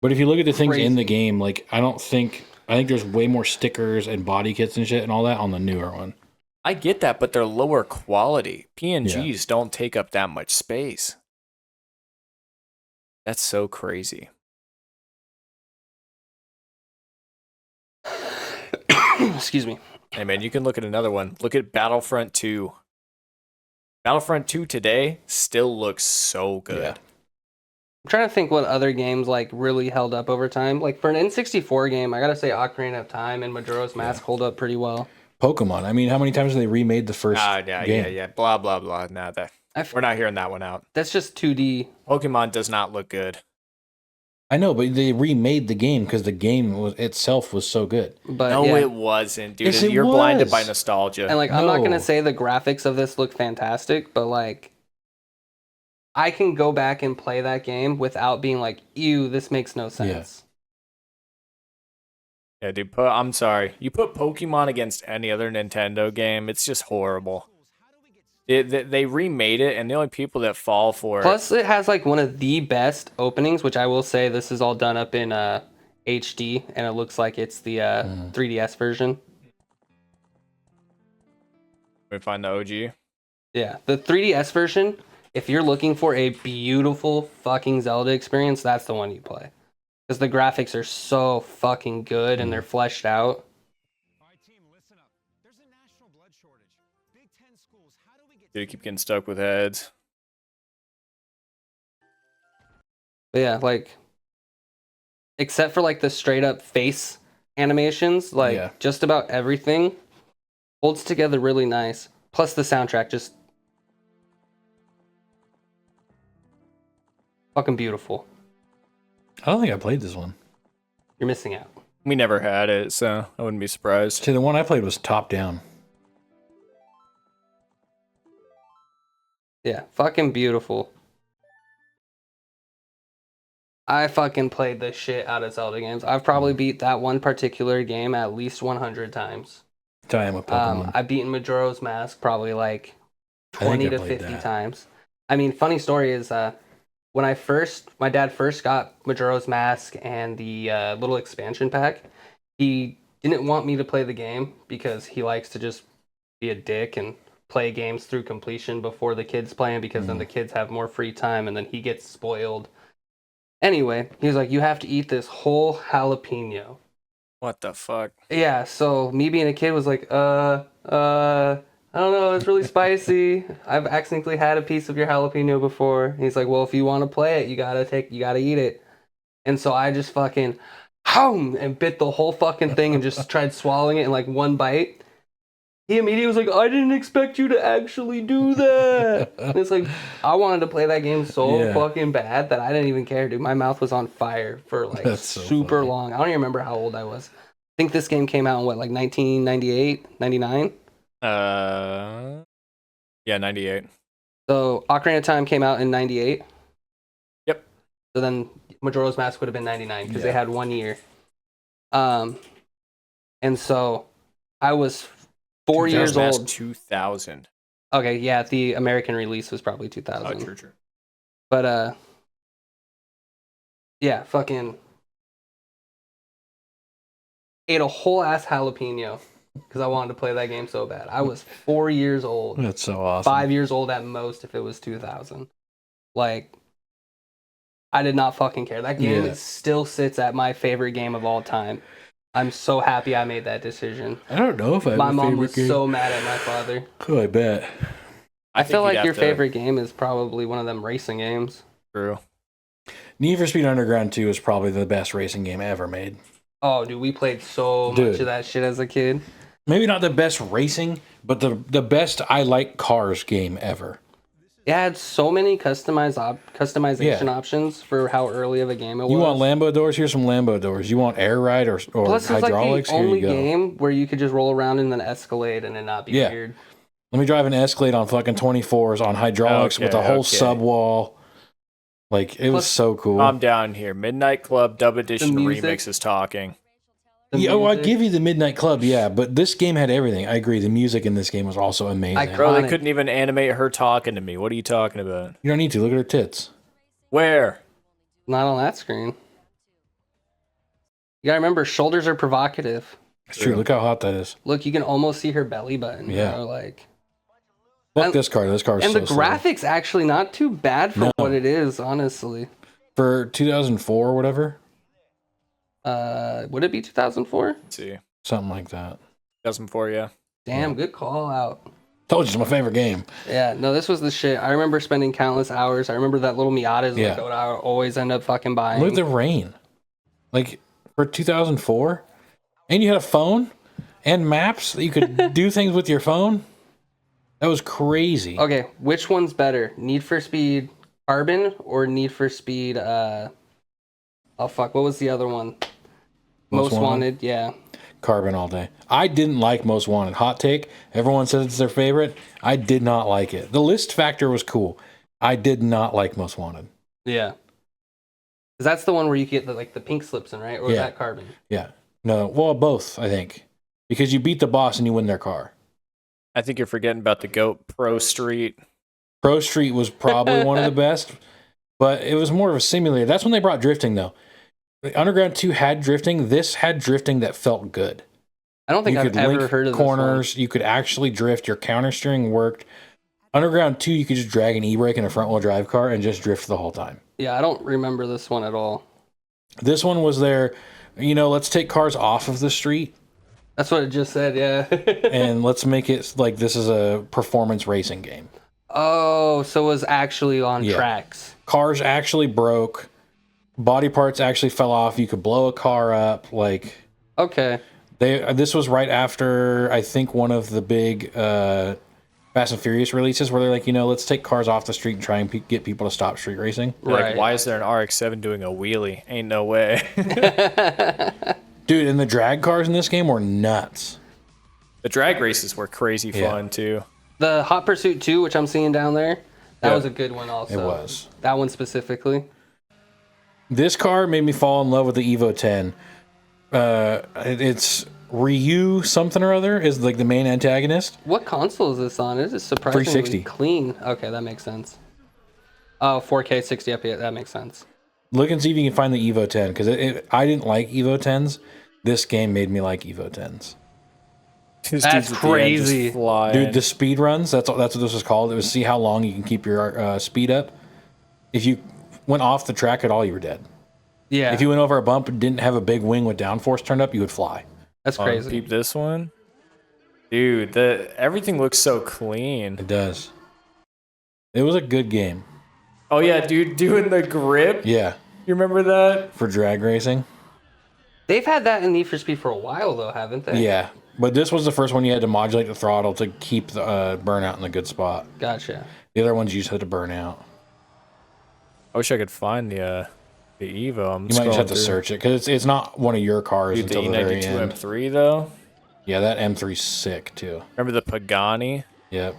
But if you look at the things in the Crazy. game, like I think there's way more stickers and body kits and shit and all that on the newer one. I get that, but they're lower quality. PNGs don't take up that much space. That's so crazy. Excuse me. Hey man, you can look at another one. Look at Battlefront 2. Battlefront 2 today still looks so good. Yeah. I'm trying to think what other games like really held up over time. Like for an N64 game, I gotta say Ocarina of Time and Majora's Mask hold up pretty well. Pokemon. I mean, how many times have they remade the first game? Yeah. Blah blah blah. Nah, we're not hearing that one out. That's just 2D. Pokemon does not look good. I know, but they remade the game because the game itself was so good. But No, yeah. it wasn't, dude. Yes, it You're blinded was. by nostalgia. And like I'm not No. gonna say the graphics of this look fantastic, but like I can go back and play that game without being like, ew, this makes no sense. Yeah, dude. I'm sorry. You put Pokemon against any other Nintendo game, it's just horrible. They remade it, and the only people that fall for Plus, it has like one of the best openings, which I will say this is all done up in HD, and it looks like it's the 3DS version. we find the OG. Yeah, the 3DS version. If you're looking for a beautiful fucking Zelda experience, that's the one you play, because the graphics are so fucking good and they're fleshed out. All right, team, listen up. There's a national blood shortage. Big Ten schools, how do we get... Dude, keep getting stuck with heads. But yeah, like, except for like the straight up face animations, like just about everything holds together really nice. Plus the soundtrack just fucking beautiful. I don't think I played this one. You're missing out. We never had it, so I wouldn't be surprised. See, the one I played was top down. Yeah, fucking beautiful. I fucking played the shit out of Zelda games. I've probably beat that one particular game at least 100 times. I am with Pokemon. I've beaten Majora's Mask probably like I think 20 I to played 50 that. times. I mean, funny story is when my dad first got Majora's Mask and the little expansion pack, he didn't want me to play the game because he likes to just be a dick and play games through completion before the kids play them, because then the kids have more free time and then he gets spoiled. Anyway, he was like, you have to eat this whole jalapeno. What the fuck? Yeah, so me being a kid was like, I don't know, it's really spicy. I've accidentally had a piece of your jalapeno before. And he's like, well, if you want to play it, you gotta eat it. And so I just fucking and bit the whole fucking thing and just tried swallowing it in like one bite. He immediately was like, I didn't expect you to actually do that. And it's like, I wanted to play that game so fucking bad that I didn't even care, dude. My mouth was on fire for like super long. I don't even remember how old I was. I think this game came out in what, like 1998, 99? Yeah, 98. So Ocarina of Time came out in 98. Yep. So then Majora's Mask would have been 99 because they had 1 year. And so I was 4 years old. 2000. Okay, yeah, the American release was probably 2000. Oh, true. But yeah, fucking ate a whole ass jalapeno because I wanted to play that game so bad. I was 4 years old. That's so awesome. 5 years old at most if it was 2000. Like, I did not fucking care. That game still sits at my favorite game of all time. I'm so happy I made that decision. I don't know if I have My a mom favorite was game. so mad at my father. Oh, I bet. I feel like your favorite game is probably one of them racing games. True. Need for Speed Underground 2 is probably the best racing game ever made. Oh, dude, we played so much of that shit as a kid. Maybe not the best racing, but the best I like cars game ever. It had so many customization options for how early of a game it was. You want Lambo doors? Here's some Lambo doors. You want air ride or Plus, it's hydraulics? like the only Here you go. game where you could just roll around in an Escalade and it not be weird. Let me drive an Escalade on fucking 24s on hydraulics with a whole subwall. Like, it was so cool. I'm down here. Midnight Club Dub Edition Remix is talking. Yeah, oh, I give you the Midnight Club, but this game had everything. I agree. The music in this game was also amazing. Bro, they couldn't even animate her talking to me. What are you talking about? You don't need to. Look at her tits. Where? Not on that screen. You gotta remember, shoulders are provocative. It's true. Look how hot that is. Look, you can almost see her belly button. Yeah. You know, like. Fuck this car. This car is and so the slow. graphics actually not too bad for what it is, honestly. For 2004 or whatever. Would it be 2004? Let's see. Something like that. 2004, yeah. Damn, good call out. Told you it's my favorite game. Yeah, no, this was the shit. I remember spending countless hours. I remember that little Miata is Yeah. like what I would always end up fucking buying. Look at the rain. Like, for 2004? And you had a phone and maps that you could do things with your phone? That was crazy. Okay, which one's better? Need for Speed Carbon or Need for Speed, oh fuck, what was the other one? Most Wanted, yeah. Carbon all day. I didn't like Most Wanted. Hot take. Everyone says it's their favorite. I did not like it. The list factor was cool. I did not like Most Wanted. Yeah. Because that's the one where you get the pink slips in, right? Or is Yeah. that Carbon? Yeah. No, well, both, I think. Because you beat the boss and you win their car. I think you're forgetting about the GOAT Pro Street. Pro Street was probably one of the best, but it was more of a simulator. That's when they brought drifting, though. Underground 2 had drifting. This had drifting that felt good. I don't think You I've could ever link heard of corners. You could actually drift. Your counter steering worked. Underground 2, you could just drag an e-brake in a front-wheel drive car and just drift the whole time. this one. Yeah, I don't remember this one at all. This one was there, let's take cars off of the street That's what it just said, yeah. and let's make it like this is a performance racing game. Oh, so it was actually on Yeah. tracks. Cars actually broke. Body parts actually fell off. You could blow a car up. Like, Okay. this was right after, I think, one of the big Fast and Furious releases where they're like, let's take cars off the street and try and get people to stop street racing. Like, Right. why is there an RX-7 doing a wheelie? Ain't no way. Dude, and the drag cars in this game were nuts. The drag races were crazy Yeah. fun, too. The Hot Pursuit 2, which I'm seeing down there, that Yeah. was a good one also. It was. That one specifically. This car made me fall in love with the Evo 10. It's Ryu something or other is like the main antagonist. What console is this on? It is surprisingly 360. clean. Okay, that makes sense. Oh, 4K 60 FPS, that makes sense. Look and see if you can find the Evo 10 because I didn't like Evo 10s. This game made me like Evo 10s. These That's dudes at the end just crazy. flying. Dude, the speed runs, that's what this was called. It was see how long you can keep your speed up. If you went off the track at all, you were dead. Yeah, If you went over a bump and didn't have a big wing with downforce turned up, you would fly. that's crazy. Peep this one. Dude, everything looks so clean. It does. It was a good game. Oh, yeah, dude, doing the grip. Yeah, You remember that? for drag racing. They've had that in Need for Speed for a while, though, haven't they? Yeah, but this was the first one you had to modulate the throttle to keep the burnout in a good spot. Gotcha. The other ones you just had to burn out. I wish I could find the Evo. I'm You might just have to scrolling through. search it because it's not one of your cars Dude, the until the very E92 end. M3, though. Yeah, that M3's sick too. Remember the Pagani? Yep.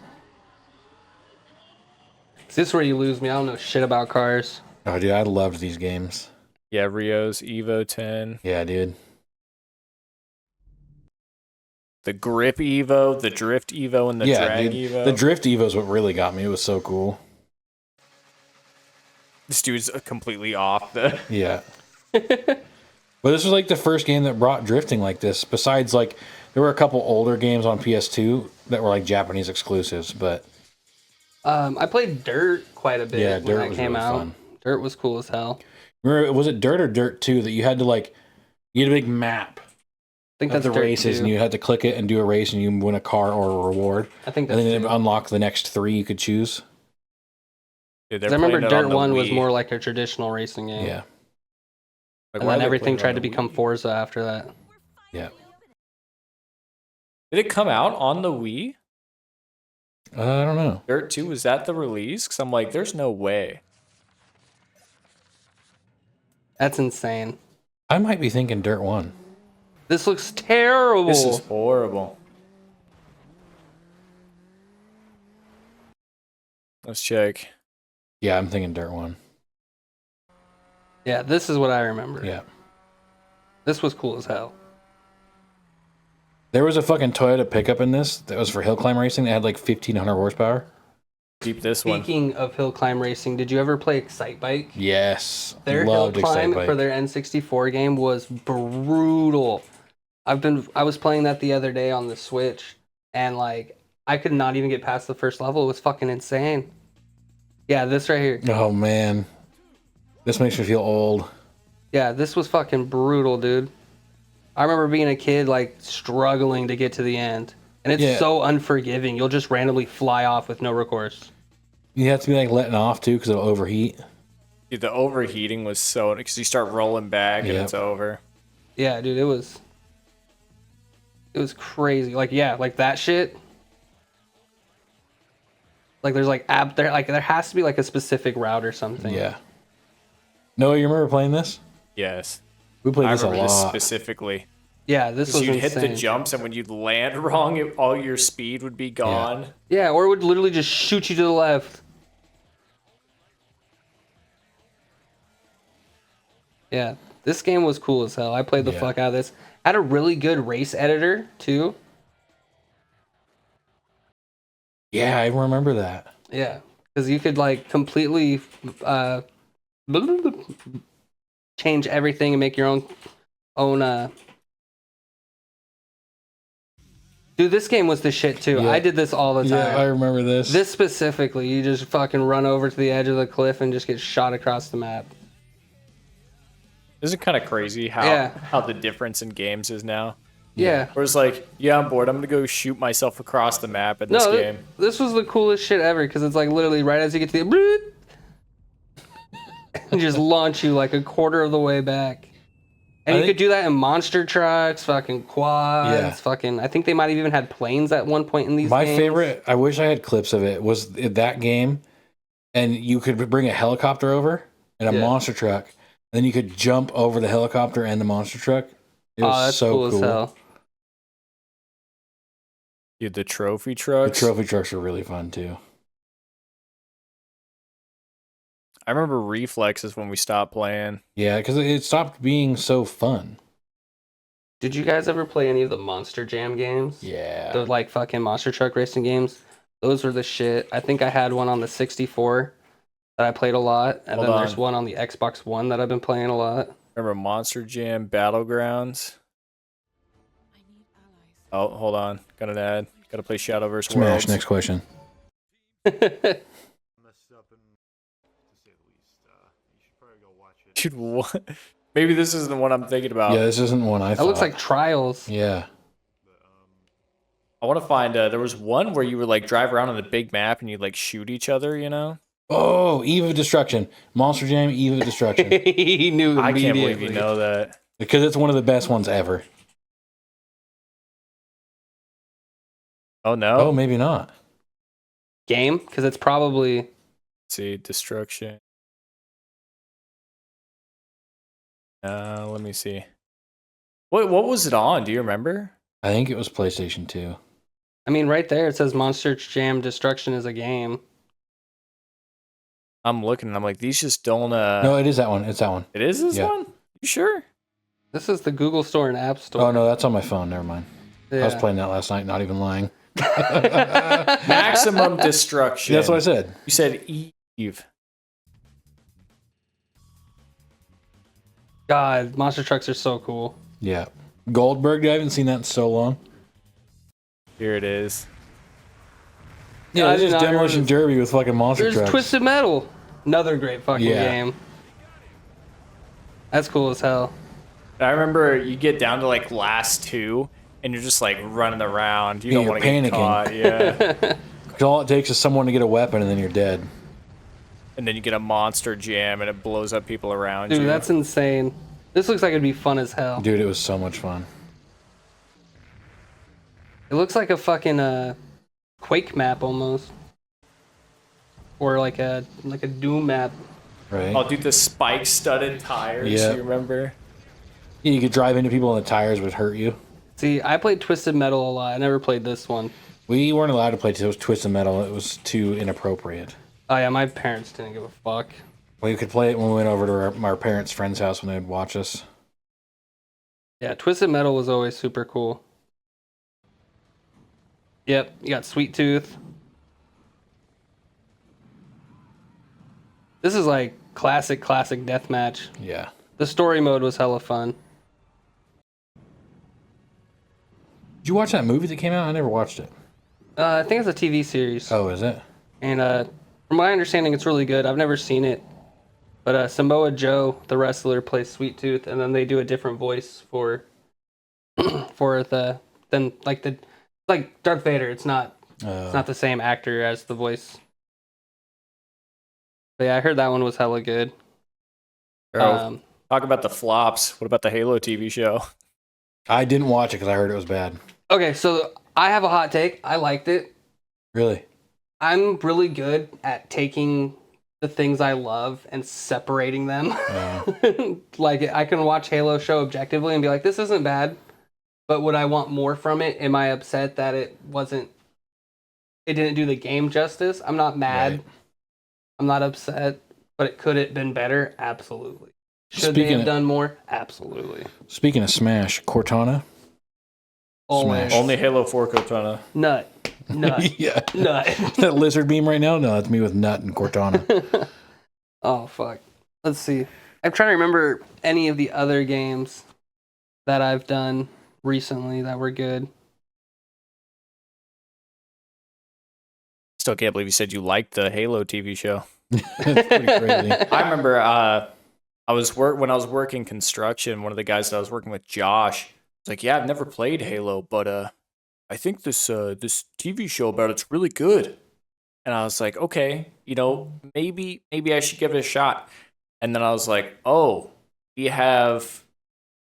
Is this where you lose me? I don't know shit about cars. Oh, dude, I loved these games. Yeah, Rio's Evo 10. Yeah, dude. The Grip Evo, the Drift Evo, and the yeah, Drag dude. Evo. The Drift Evo's what really got me. It was so cool. This dude's completely off the. Yeah. But this was like the first game that brought drifting like this. Besides, like, there were a couple older games on PS2 that were like Japanese exclusives, but I played Dirt quite a bit yeah, when Dirt that was came really out. fun. Dirt was cool as hell. Remember, was it Dirt or Dirt 2 that you had to you had a big map I think of that's the Dirt races 2. and you had to click it and do a race and you win a car or a reward. I think And that's then it two. unlocked the next 3 you could choose. Dude, 'Cause they're I remember playing it on Dirt the 1 was Wii. more like a traditional racing game. Yeah. Like, And why are then they everything playing it tried on to the become Wii? Forza after that. Yeah. Did it come out on the Wii? I don't know. Dirt 2, was that the release? Because I'm like, there's no way. That's insane. I might be thinking Dirt 1. This looks terrible. This is horrible. Let's check. Yeah, I'm thinking Dirt 1. Yeah, this is what I remember. Yeah. This was cool as hell. There was a fucking Toyota pickup in this that was for hill climb racing that had like 1,500 horsepower. Keep this one. Speaking of hill climb racing, did you ever play Excite Bike? Yes. Their Loved hill climb Excite Bike. for their N64 game was brutal. I was playing that the other day on the Switch, and like I could not even get past the first level. It was fucking insane. Yeah, this right here. Oh, man. This makes me feel old. Yeah, this was fucking brutal, dude. I remember being a kid, like, struggling to get to the end. And it's so unforgiving. You'll just randomly fly off with no recourse. You have to be, like, letting off, too, because it'll overheat. Dude, the overheating was so... Because you start rolling back and it's over. Yeah, dude, it was crazy. Like, yeah, like that shit. Like, there's, like, there has to be, like, a specific route or something. Yeah. Noah, you remember playing this? Yes. We played this a remember lot. this specifically. Yeah, this was You'd insane. hit the jumps, and when you'd land wrong, all your speed would be gone. Yeah, or it would literally just shoot you to the left. Yeah, this game was cool as hell. I played the fuck out of this. Had a really good race editor, too. Yeah, I remember that. Yeah, because you could, like, completely change everything and make your own. Dude, this game was the shit too. Yeah. I did this all the time. Yeah, I remember this. This specifically, you just fucking run over to the edge of the cliff and just get shot across the map. Isn't it kind of crazy how the difference in games is now? Yeah. Where it's like, yeah, I'm bored. I'm gonna go shoot myself across the map in this game. This was the coolest shit ever because it's like literally right as you get to the and just launch you like a quarter of the way back. And you could do that in monster trucks, fucking quads, fucking. I think they might have even had planes at one point in these games. My favorite, I wish I had clips of it, was that game, and you could bring a helicopter over and a monster truck, and then you could jump over the helicopter and the monster truck. It was that's so cool as hell. Dude, the trophy trucks. The trophy trucks are really fun too. I remember reflexes when we stopped playing. Yeah, because it stopped being so fun. Did you guys ever play any of the Monster Jam games? Yeah. The like fucking monster truck racing games? Those were the shit. I think I had one on the 64 that I played a lot. And then there's one on the Xbox One that I've been playing a lot. Remember Monster Jam Battlegrounds? Oh, hold on. Got an ad. Got to play Shadow vs. Smash, Worlds. next question. Dude, what? Maybe this isn't the one I'm thinking about. Yeah, this isn't one I thought. That looks like Trials. Yeah. I want to find, there was one where you would like drive around on the big map and you'd like shoot each other, you know? Oh, Eve of Destruction. Monster Jam, Eve of Destruction. He knew I can't immediately. believe you know that. Because it's one of the best ones ever. Oh, no? Oh, maybe not. Game? Because it's probably... Let's see, Destruction. Let me see. What was it on? Do you remember? I think it was PlayStation 2. I mean, right there it says Monster Jam Destruction is a game. I'm looking and I'm like, these just don't... No, it is that one. It's that one. It is this one? You sure? This is the Google Store and App Store. Oh, no, that's on my phone. Never mind. Yeah. I was playing that last night, not even lying. Maximum Destruction. That's what I said. You said Eve. God, monster trucks are so cool. Yeah. Goldberg, I haven't seen that in so long. Here it is. Yeah, it's just Demolition Derby with fucking monster There's trucks. Twisted Metal. Another great fucking game. That's cool as hell. I remember you get down to like last two and you're just like running around. You don't want to get caught. Yeah. Because all it takes is someone to get a weapon and then you're dead. And then you get a monster jam and it blows up people around you. Dude, that's insane. This looks like it'd be fun as hell. Dude, it was so much fun. It looks like a fucking Quake map almost. Or like a Doom map. Right. Oh, dude, the spike-studded tires. Yeah. You remember? Yeah, you could drive into people and the tires would hurt you. See, I played Twisted Metal a lot. I never played this one. We weren't allowed to play Twisted Metal. It was too inappropriate. Oh yeah, my parents didn't give a fuck. We could play it when we went over to our parents' friend's house when they would watch us. Yeah, Twisted Metal was always super cool. Yep, you got Sweet Tooth. This is like classic deathmatch. Yeah. The story mode was hella fun. Did you watch that movie that came out? I never watched it. I think it's a TV series. Oh, is it? And from my understanding, it's really good. I've never seen it, But Samoa Joe, the wrestler, plays Sweet Tooth, and then they do a different voice for like Darth Vader. It's not the same actor as the voice. But yeah, I heard that one was hella good. Bro, talk about the flops. What about the Halo TV show? I didn't watch it because I heard it was bad. Okay, so I have a hot take. I liked it. Really? I'm really good at taking the things I love and separating them. Like, I can watch Halo show objectively and be like, this isn't bad, but would I want more from it? Am I upset that it didn't do the game justice? I'm not mad. Right. I'm not upset, but it could have been better. Absolutely. Should they have done more? Absolutely. Speaking of Smash, Cortana. Always. Only Halo 4 Cortana. Nut. Yeah. Nut. That lizard beam right now? No, that's me with Nut and Cortana. Oh, fuck. Let's see. I'm trying to remember any of the other games that I've done recently that were good. Still can't believe you said you liked the Halo TV show. That's pretty crazy. I remember when I was working construction, one of the guys that I was working with, Josh, was like, "Yeah, I've never played Halo, but I think this TV show about it's really good." And I was like, "Okay, maybe I should give it a shot." And then I was like, "Oh,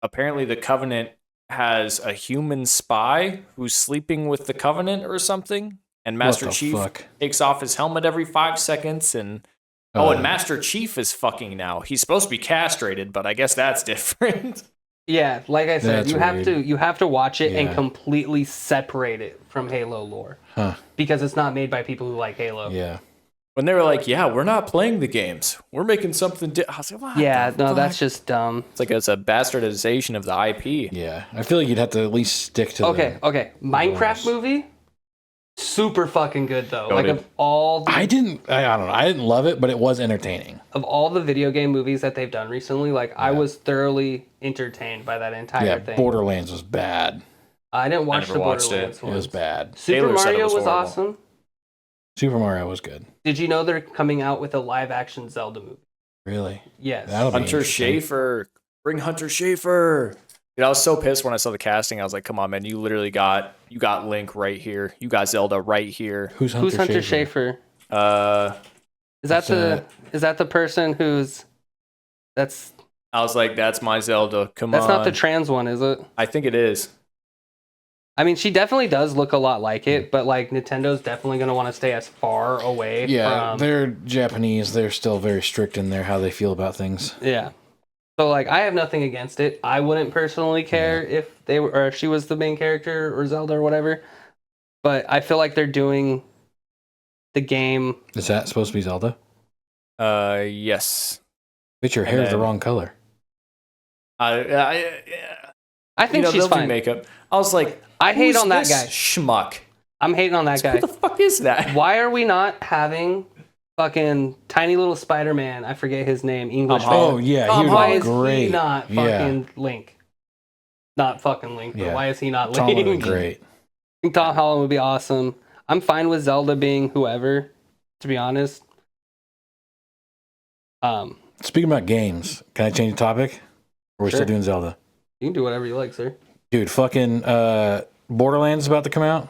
apparently the Covenant has a human spy who's sleeping with the Covenant or something." And Master Chief takes off his helmet every 5 seconds, and and Master Chief is fucking now. He's supposed to be castrated, but I guess that's different. Yeah, like I said, That's you have to watch it and completely separate it from Halo lore. Because it's not made by people who like Halo. Yeah. When they were like, "Yeah, we're not playing the games. We're making something I was like, "What the fuck?" That's just dumb. It's like it's a bastardization of the IP. Yeah. I feel like you'd have to at least stick to Okay. Minecraft movie? Super fucking good though. Goated. Like of all I don't know. I didn't love it, but it was entertaining. of all the video game movies that they've done recently, like I was thoroughly entertained by that entire thing. Borderlands was bad. I didn't watch never the watched Borderlands It ones. was bad. Super Taylor said it Mario was was horrible. awesome. Super Mario was good. Did you know they're coming out with a live action Zelda movie? Really? Yes. That'll be Hunter interesting. Schafer. Bring Hunter Schafer. Dude, I was so pissed when I saw the casting. I was like, "Come on, man! You literally got Link right here. You got Zelda right here." Who's Who's Hunter Schafer? Is that the person who's that's I was like, "That's my Zelda. Come on." that's not the trans one, is it? I think it is. I mean, she definitely does look a lot like it, but like Nintendo's definitely going to want to stay as far away Yeah, from they're Japanese. They're still very strict in how they feel about things. Yeah. So like I have nothing against it. I wouldn't personally care if they were or if she was the main character or Zelda or whatever. But I feel like they're doing the game. Is that supposed to be Zelda? Yes. But your And hair's the then- wrong color. I think she's they'll do fine. makeup. I was like, I hate "Who's on that this guy. schmuck. I'm hating on that guy. Who the fuck is that?" Why are we not having fucking tiny little Spider-Man? I forget his name. English. Oh yeah, Tom he Why was is great. he not Yeah. fucking Link? Not fucking Link, but Yeah. why is he not Tom would have been Link? great. I think Tom Holland would be awesome. I'm fine with Zelda being whoever, to be honest. Speaking about games, can I change the topic? Or are we Sure. still doing Zelda? You can do whatever you like, sir. Dude, fucking Borderlands is about to come out.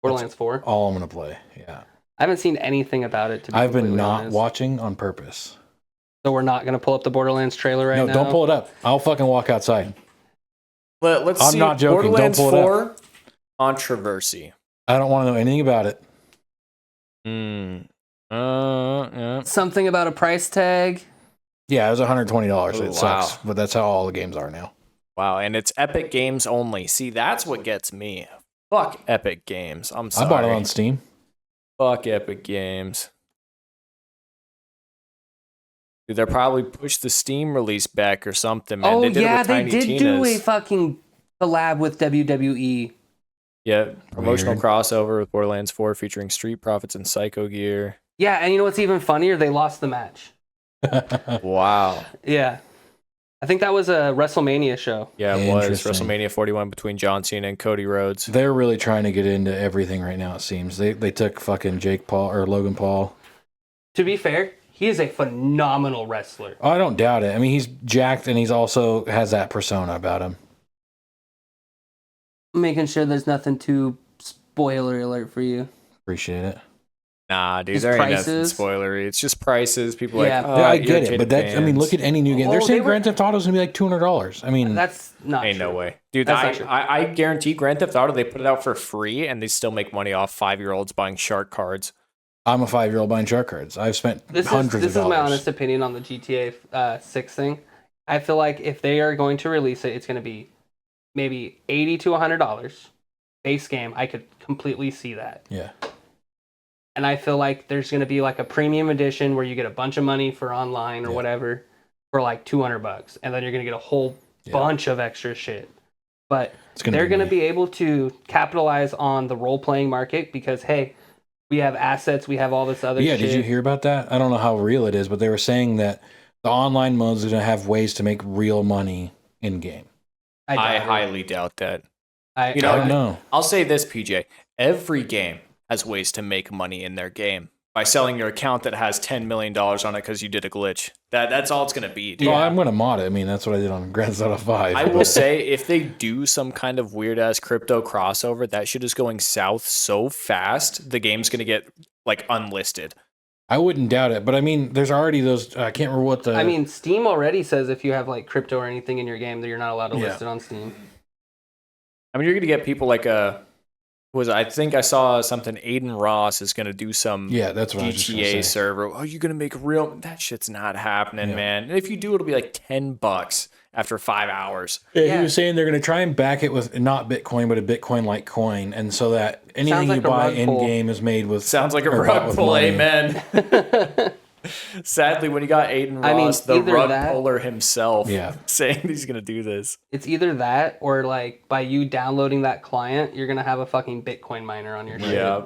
Borderlands 4. All I'm gonna play. Yeah. I haven't seen anything about it, to be I've been completely not honest. watching on purpose. So we're not going to pull up the Borderlands trailer right No, now? don't pull it up. I'll fucking walk outside. Let's I'm see. not joking. Don't Borderlands pull it up. 4 controversy. I don't want to know anything about it. Yeah. Something about a price tag. Yeah, it was $120. Oh, It sucks, but that's how all the games are now. Wow, and it's Epic Games only. See, that's what gets me. Fuck Epic Games. I'm sorry. I bought it on Steam. Fuck Epic Games. Dude, they'll probably push the Steam release back or something, man. Oh, they did it yeah, with they Tiny did do a Tina's. fucking collab with WWE. Yeah, promotional Weird. crossover with Borderlands 4 featuring Street Profits and Psycho Gear. Yeah, and you know what's even funnier? They lost the match. Wow. Yeah. I think that was a WrestleMania show. Yeah, it was Interesting. WrestleMania 41 between John Cena and Cody Rhodes. They're really trying to get into everything right now, it seems. They took fucking Jake Paul or Logan Paul. To be fair, he is a phenomenal wrestler. Oh, I don't doubt it. I mean, he's jacked, and he's also has that persona about him. Making sure there's nothing too spoiler alert for you. Appreciate it. Nah, dude, His there ain't nothing prices? spoilery. It's just prices. People Yeah. like, oh, Yeah, I get it, but that I mean, fans. look at any new game. They're Oh, saying they were- Grand Theft Auto's gonna be like $200. I mean, That's not Ain't true. no way. Dude, That's I, not true. I guarantee Grand Theft Auto, they put it out for free and they still make money off 5-year-olds buying shark cards. I'm a 5-year-old buying shark cards. I've spent hundreds of This is dollars. my honest opinion on the GTA 6 thing. I feel like if they are going to release it, it's going to be maybe $80 to $100 base game. I could completely see that. Yeah. And I feel like there's going to be like a premium edition where you get a bunch of money for online or whatever for like $200, and then you're going to get a whole bunch of extra shit. But they're going to be able to capitalize on the role-playing market because, hey, we have assets, we have all this other shit. Did you hear about that? I don't know how real it is, but they were saying that the online modes are going to have ways to make real money in-game. I highly doubt that. I don't know. I'll say this, PJ. Every game has ways to make money in their game by selling your account that has $10 million on it because you did a glitch. That's all it's going to be, dude. Well, I'm going to mod it. I mean, that's what I did on Grand Theft Auto 5. I will say, if they do some kind of weird-ass crypto crossover, that shit is going south so fast, the game's going to get, like, unlisted. I wouldn't doubt it, but I mean, there's already those. I can't remember what the. I mean, Steam already says if you have like crypto or anything in your game that you're not allowed to list it on Steam. I mean, you're going to get people like I think I saw something. Aiden Ross is going to do some that's what I was just gonna say. GTA server. Oh, you're going to make real? That shit's not happening, man. And if you do, it'll be like $10 after 5 hours. Yeah, he was saying they're going to try and back it with not Bitcoin, but a Bitcoin-like coin, and so that anything like you a buy rug pull. in-game is made with. Sounds like a or bought rug with pull, money. amen. Sadly, when you got Aiden Ross, the either rug that- puller himself, Yeah. saying he's going to do this. It's either that or like by you downloading that client, you're gonna have a fucking Bitcoin miner on your shit. Yeah.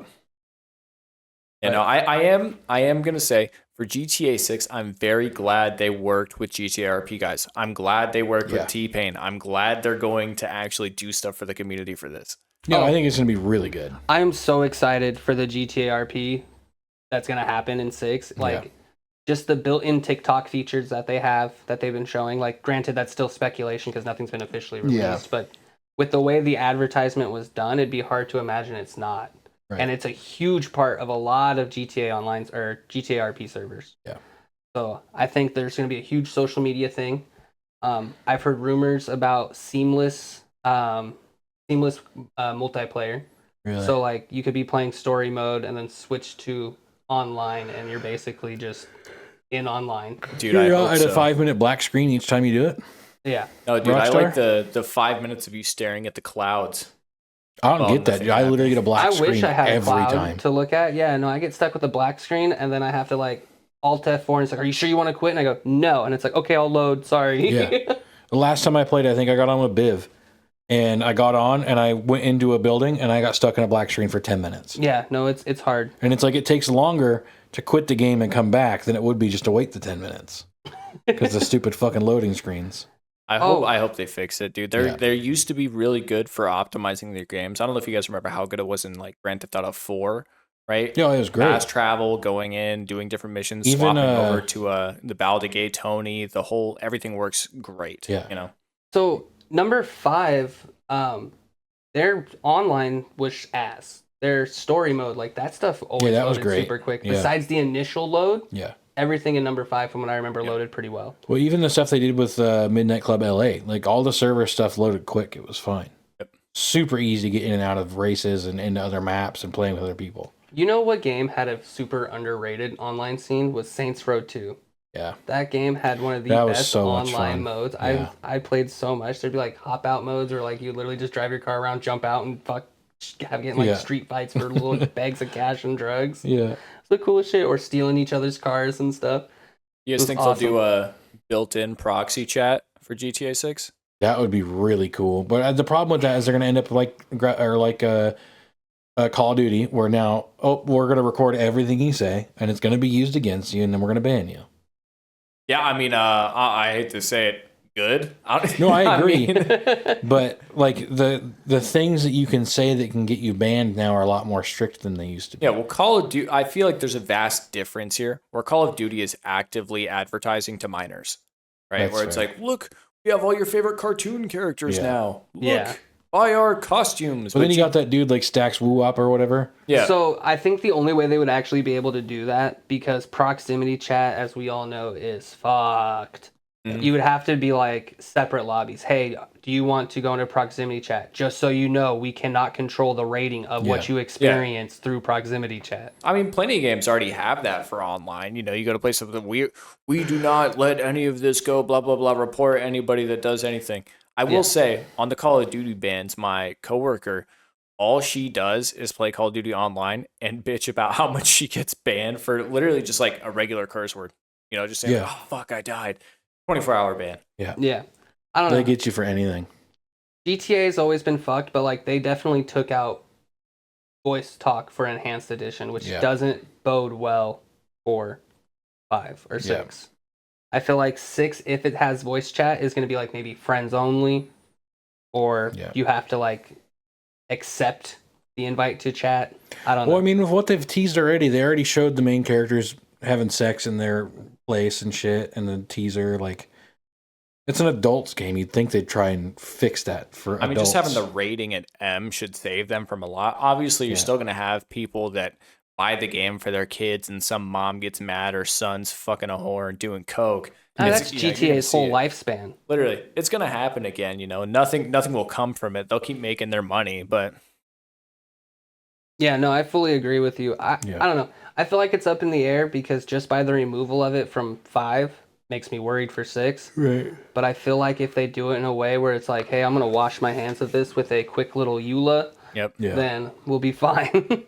You know, I am gonna say for GTA 6, I'm very glad they worked with GTA RP guys. I'm glad they worked with T-Pain. I'm glad they're going to actually do stuff for the community for this. No, I think it's going to be really good. I'm so excited for the GTA RP that's gonna happen in 6. Like just the built-in TikTok features that they have that they've been showing. Like, granted, that's still speculation because nothing's been officially released. But with the way the advertisement was done, it'd be hard to imagine it's not. Right. And it's a huge part of a lot of GTA Online or GTA RP servers. Yeah. So I think there's going to be a huge social media thing. I've heard rumors about seamless multiplayer. Really? So like you could be playing story mode and then switch to online, and you're basically just in online. Dude, I You're hope at so. a 5-minute black screen each time you do it? Yeah. No, dude, I Rockstar? like the 5 minutes of you staring at the clouds. I don't get that, dude. I literally get a black I screen wish I had a every cloud time. to look at. Yeah, no, I get stuck with the black screen, and then I have to like Alt F4, and it's like, "Are you sure you want to quit?" And I go, "No," and it's like, "Okay, I'll load. Sorry." Yeah. The last time I played, I think I got on with Biv. And I got on, and I went into a building, and I got stuck in a black screen for 10 minutes. Yeah, no, it's hard. And it's like it takes longer to quit the game and come back than it would be just to wait the 10 minutes. Because the stupid fucking loading screens. I hope they fix it, dude. They used to be really good for optimizing their games. I don't know if you guys remember how good it was in like Grand Theft Auto 4, right? Yeah, it was great. Fast travel, going in, doing different missions, Even, swapping over to the Baldegate Tony. Everything works great. Yeah. You know. So number 5, their online was ass. Their story mode, like that stuff always that was loaded great. super quick. Yeah. Besides the initial load, Yeah. everything in number 5, from what I remember, loaded pretty well. Well, even the stuff they did with Midnight Club LA, like all the server stuff loaded quick. It was fine. Yep. Super easy to get in and out of races and into other maps and playing with other people. You know what game had a super underrated online scene was Saints Row 2. Yeah. That game had one of the That was best so much online fun. modes. Yeah. I played so much. There'd be like hop out modes, or like you literally just drive your car around, jump out, and getting like Yeah. street fights for little bags of cash and drugs. Yeah. It's the coolest shit. Or stealing each other's cars and stuff. You It guys was think awesome. they'll do a built-in proxy chat for GTA 6? That would be really cool. But the problem with that is they're going to end up like Call of Duty, where now, we're going to record everything you say, and it's going to be used against you, and then we're going to ban you. Yeah, I mean, I hate to say it. good. No, I agree. mean, But like the things that you can say that can get you banned now are a lot more strict than they used to be. yeah, well, Call of Duty, I feel like there's a vast difference here where Call of Duty is actively advertising to minors, right? That's where it's fair. like, look, we have all your favorite cartoon characters Yeah. now. Look, Yeah. buy our costumes. But then you got that dude like Stacks Woo Wop or whatever. yeah, So I think the only way they would actually be able to do that, because proximity chat, as we all know, is fucked. Mhm. You would have to be like separate lobbies. Hey, do you want to go into proximity chat? Just so you know, we cannot control the rating of what Yeah. you experience through proximity chat. I mean, plenty of games already have that for online. You know, you go to play something, we do not let any of this go, blah, blah, blah, report anybody that does anything. I will Yeah. say, on the Call of Duty bans, my coworker, all she does is play Call of Duty online and bitch about how much she gets banned for literally just like a regular curse word. You know, just saying, Yeah. oh, fuck, I died. 24-hour ban. Yeah. I don't They know. get you for anything. GTA has always been fucked, but like they definitely took out voice talk for enhanced edition, which Yeah. doesn't bode well for 5 or 6. I feel like 6, if it has voice chat, is going to be like maybe friends only, or Yeah. you have to like accept the invite to chat. I don't Well, know. I mean, with what they've teased already, they already showed the main characters having sex in their place and shit in the teaser. Like, it's an adults game. You'd think they'd try and fix that for I mean, adults. just having the rating at M should save them from a lot. Obviously, you're Yeah. still going to have people that buy the game for their kids, and some mom gets mad or son's fucking a whore and doing coke. That's You know, you're gonna GTA's see whole it. lifespan. Literally, it's going to happen again. You know, nothing will come from it. They'll keep making their money, but Yeah, no, I fully agree with you. I Yeah. don't know. I feel like it's up in the air because just by the removal of it from 5 makes me worried for 6. Right. But I feel like if they do it in a way where it's like, hey, I'm going to wash my hands of this with a quick little EULA, yep. Yeah. then we'll be fine.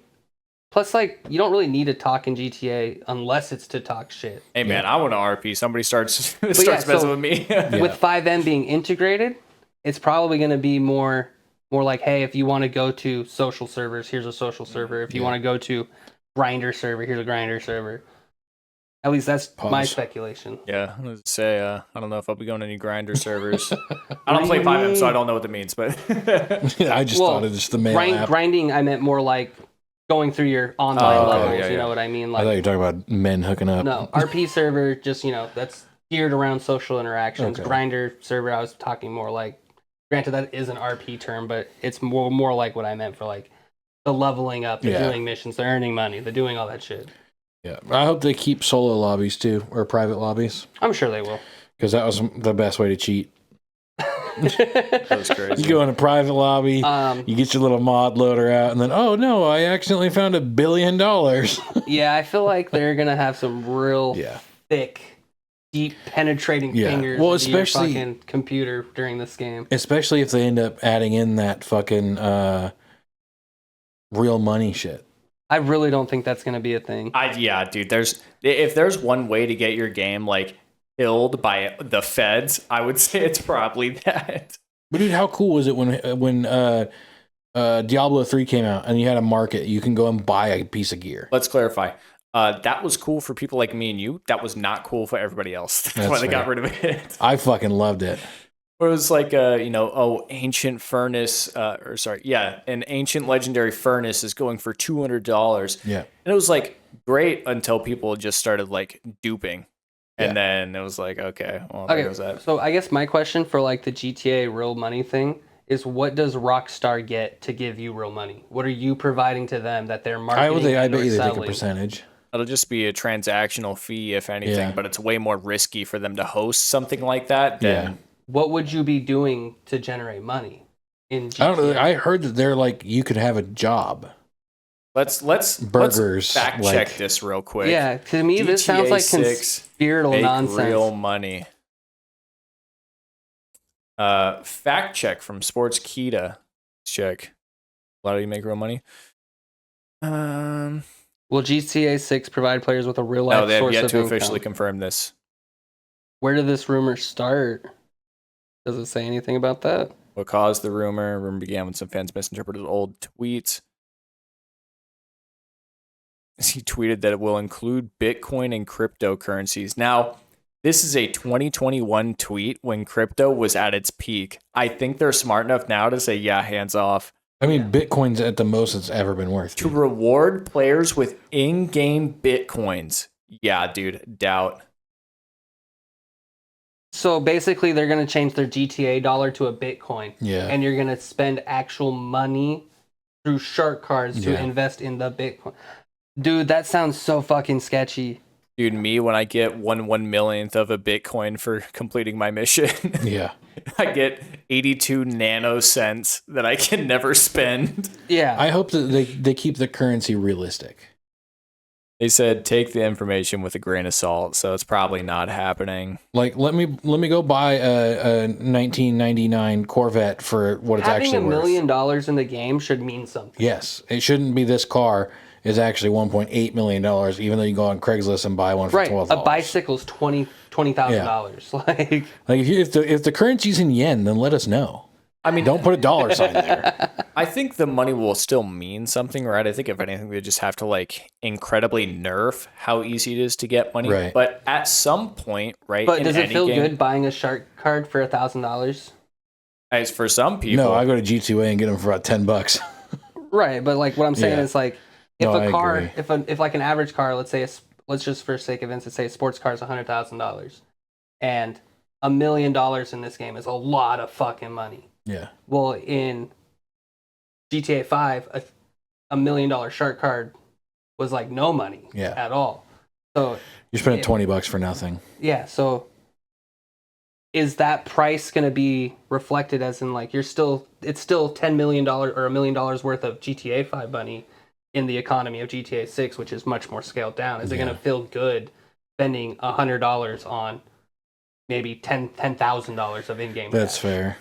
Plus, like, you don't really need to talk in GTA unless it's to talk shit. Hey man, I want to RP. Somebody starts yeah, messing so- with me. With 5M being integrated, it's probably going to be more like, hey, if you want to go to social servers, here's a social server. If you want to go to grinder server, here's a grinder server. At least that's my Pause. speculation. Yeah, I was gonna say I don't know if I'll be going to any grinder servers. I don't play 5M, so I don't know what that means. But I just thought it was just the mail app. Grinding, I meant more like going through your online okay, levels. yeah, You yeah. know what I mean? I thought Like, you were talking about men hooking up. no, RP server, just, that's geared around social interactions. Okay. Grinder server, I was talking more like, granted that is an RP term, but it's more like what I meant for like the leveling up, the Yeah. doing missions, the earning money, the doing all that shit. Yeah. I hope they keep solo lobbies too, or private lobbies, I'm sure they will. because that was the best way to cheat. that was crazy. You go in a private lobby, you get your little mod loader out, and then, oh no, I accidentally found $1 billion. Yeah, I feel like they're gonna have some real Yeah. thick, deep, penetrating Yeah. fingers Well, into your especially- fucking computer during this game. Especially if they end up adding in that fucking real money shit. I really don't think that's gonna be a thing. Yeah, dude. If there's one way to get your game like killed by the feds, I would say it's probably that. But dude, how cool was it when Diablo 3 came out and you had a market, you can go and buy a piece of gear. Let's clarify. That was cool for people like me and you. That was not cool for everybody else. That's why they got fair. rid of it. I fucking loved it. Where it was like, ancient furnace, an ancient legendary furnace is going for $200. Yeah. And it was like great until people just started like duping. And Yeah. then it was like, okay, well, there goes that. So I guess my question for like the GTA real money thing is, what does Rockstar get to give you real money? What are you providing to them that they're marketing I and bet or you they take a selling? percentage. It'll just be a transactional fee, if anything, Yeah. but it's way more risky for them to host something like that than Yeah. What would you be doing to generate money in GTA? I don't know. I heard that they're like, you could have a job. Let's Burgers, fact like- check this real quick. Yeah, to me this sounds GTA like 6 conspiratorial make nonsense. real money. Fact check from Sports Kita. Let's check. A lot of you make real money. Will GTA 6 provide players with a real life No, they have source yet of to income? officially confirm this. Where did this rumor start? Does it say anything about that? What caused the rumor? Rumor began when some fans misinterpreted old tweets. He tweeted that it will include Bitcoin and cryptocurrencies. Now, This is a 2021 tweet when crypto was at its peak. I think they're smart enough now to say, yeah, hands off. I mean, Bitcoin's at the most it's ever been worth. To reward players with in-game Bitcoins. Yeah, dude, doubt. So basically, they're going to change their GTA dollar to a Bitcoin. Yeah. And you're going to spend actual money through shark cards to invest in the Bitcoin. Dude, that sounds so fucking sketchy. Dude, me, when I get 1/1,000,000th of a Bitcoin for completing my mission, Yeah. I get 82 nanocents that I can never spend. Yeah. I hope that they keep the currency realistic. They said take the information with a grain of salt, so it's probably not happening. Like, let me go buy a 1999 Corvette for what it's actually Having $1 worth. million in the game should mean something. Yes, it shouldn't be this car is actually $1.8 million, even though you go on Craigslist and buy one for $12. A bicycle's $20,000. Like if the currency's in yen, then let us know. I mean, don't put a dollar sign there. I think the money will still mean something, right? I think if anything, they just have to like incredibly nerf how easy it is to get money. Right. But at some point, right? But does it feel game, good buying a shark card for $1,000? As for some people, No, I go to G2A and get them for about $10. Right, but like what I'm saying is like if No, a I car, agree. if like an average car, let's just for sake of instance say a sports car is $100,000, and $1 million in this game is a lot of fucking money. Yeah. Well, in GTA 5, a $1 million shark card was like no money at all. So You're spending $20 for nothing. yeah, so is that price going to be reflected as in like it's still $10 million or $1 million worth of GTA 5 money in the economy of GTA 6, which is much more scaled down? Is it going to feel good spending $100 on maybe $10,000 of in-game That's cash? fair.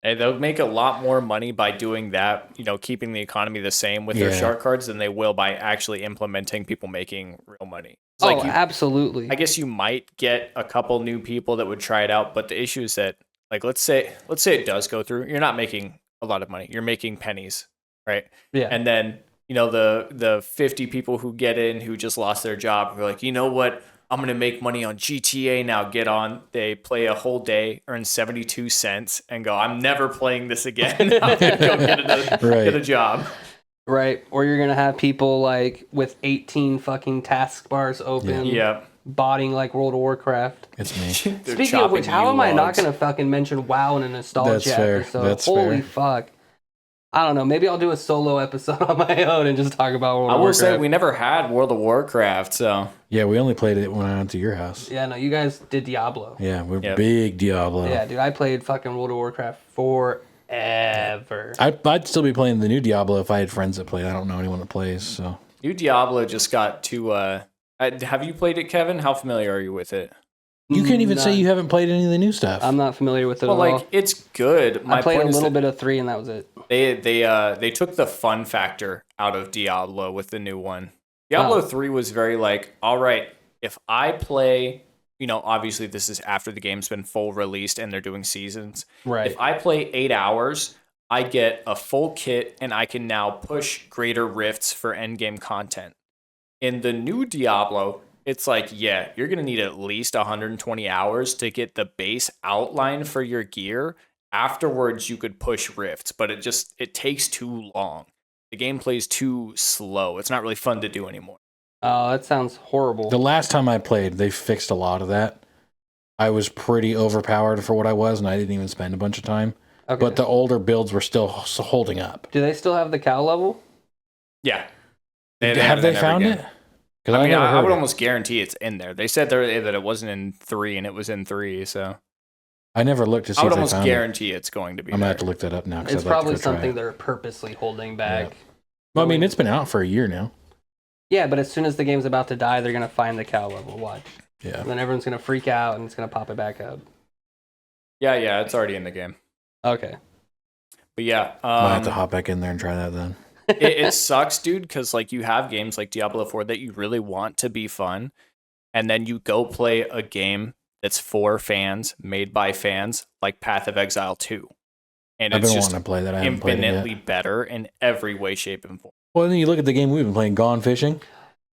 and they'll make a lot more money by doing that, you know, keeping the economy the same with their shark cards than they will by actually implementing people making real money. It's like absolutely. I guess you might get a couple new people that would try it out, but the issue is that, like, let's say it does go through, you're not making a lot of money. You're making pennies, right? Yeah. And then, you know, the 50 people who get in who just lost their job are like, you know what? I'm going to make money on GTA now. Get on. They play a whole day, earn 72 cents, and go, I'm never playing this again. I'm going to go get a job. Right. Or you're going to have people like with 18 fucking taskbars open. Yeah. Botting like World of Warcraft. It's me. Speaking of which, how am I not going to fucking mention WoW in a nostalgia That's fair. episode? That's Holy fair. fuck. I don't know. Maybe I'll do a solo episode on my own and just talk about World I of will Warcraft. say we never had World of Warcraft, so. Yeah, we only played it when I went to your house. Yeah, no, you guys did Diablo. Yeah, we're big Diablo. Yeah, dude, I played fucking World of Warcraft forever. I'd still be playing the new Diablo if I had friends that played. I don't know anyone that plays, so. New Diablo just got to. Have you played it, Kevin? How familiar are you with it? You can't even say None. you haven't played any of the new stuff. I'm not familiar with it Well, at all. like it's good. My I played a point is little that bit of 3 and that was it. They took the fun factor out of Diablo with the new one. Diablo 3 was very like, all right, if I play, you know, obviously this is after the game's been full released and they're doing seasons. Right. If I play 8 hours, I get a full kit and I can now push greater rifts for endgame content. In the new Diablo, it's like, yeah, you're going to need at least 120 hours to get the base outline for your gear. Afterwards, you could push rifts, but it takes too long. The gameplay is too slow. It's not really fun to do anymore. Oh, that sounds horrible. The last time I played, they fixed a lot of that. I was pretty overpowered for what I was, and I didn't even spend a bunch of time. Okay. But the older builds were still holding up. Do they still have the cow level? Yeah. Have they found it? Because I mean, never I heard would it. almost guarantee it's in there. They said that it wasn't in 3 and it was in 3, so I never looked to see I would if they almost found it. guarantee it's going to be I'm there. gonna have to look that up now. 'Cause It's I'd like to probably go try something it. they're purposely holding back. Well, I mean, it's been out for a year now. Yeah, but as soon as the game's about to die, they're going to find the cow level. Watch. Yeah. And then everyone's going to freak out and it's going to pop it back up. Yeah, it's already in the game. Okay. But yeah, Might have to hop back in there and try that then. it sucks, dude, because like you have games like Diablo 4 that you really want to be fun, and then you go play a game that's for fans, made by fans, like Path of Exile 2. And I've it's been just wanting to play that. I haven't played it infinitely yet. better in every way, shape, and form. Well, then you look at the game we've been playing, Gone Fishing.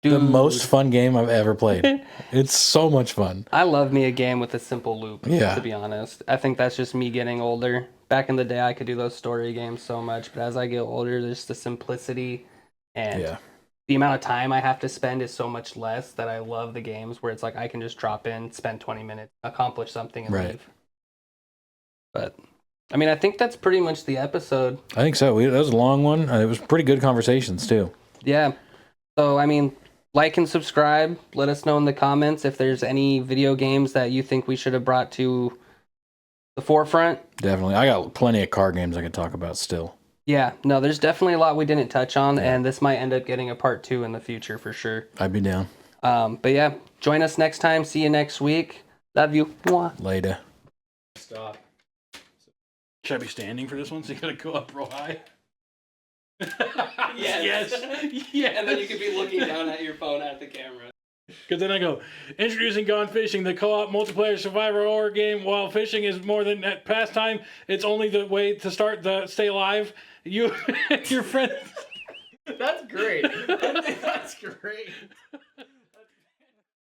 The Dude, most fun game I've ever played. It's so much fun. I love me a game with a simple loop, Yeah. to be honest. I think that's just me getting older. Back in the day, I could do those story games so much, but as I get older, there's the simplicity and Yeah. the amount of time I have to spend is so much less that I love the games where it's like I can just drop in, spend 20 minutes, accomplish something, and Right. leave. But, I mean, I think that's pretty much the episode. I think so. That was a long one. It was pretty good conversations, too. Yeah. So, I mean, like and subscribe. Let us know in the comments if there's any video games that you think we should have brought to the forefront. Definitely. I got plenty of car games I could talk about still. Yeah, no, there's definitely a lot we didn't touch on, Yeah. and this might end up getting a part 2 in the future for sure. I'd be down. But yeah, join us next time. See you next week. Love you. Mwah. Later. Stop. Should I be standing for this one? So you gotta go up real high. Yes. Yes. And then you could be looking down at your phone at the camera. Because then I go, introducing Gone Fishing, the co-op multiplayer survivor horror game. While fishing is more than a pastime, it's only the way to stay alive. You, your friend. That's great. That's great.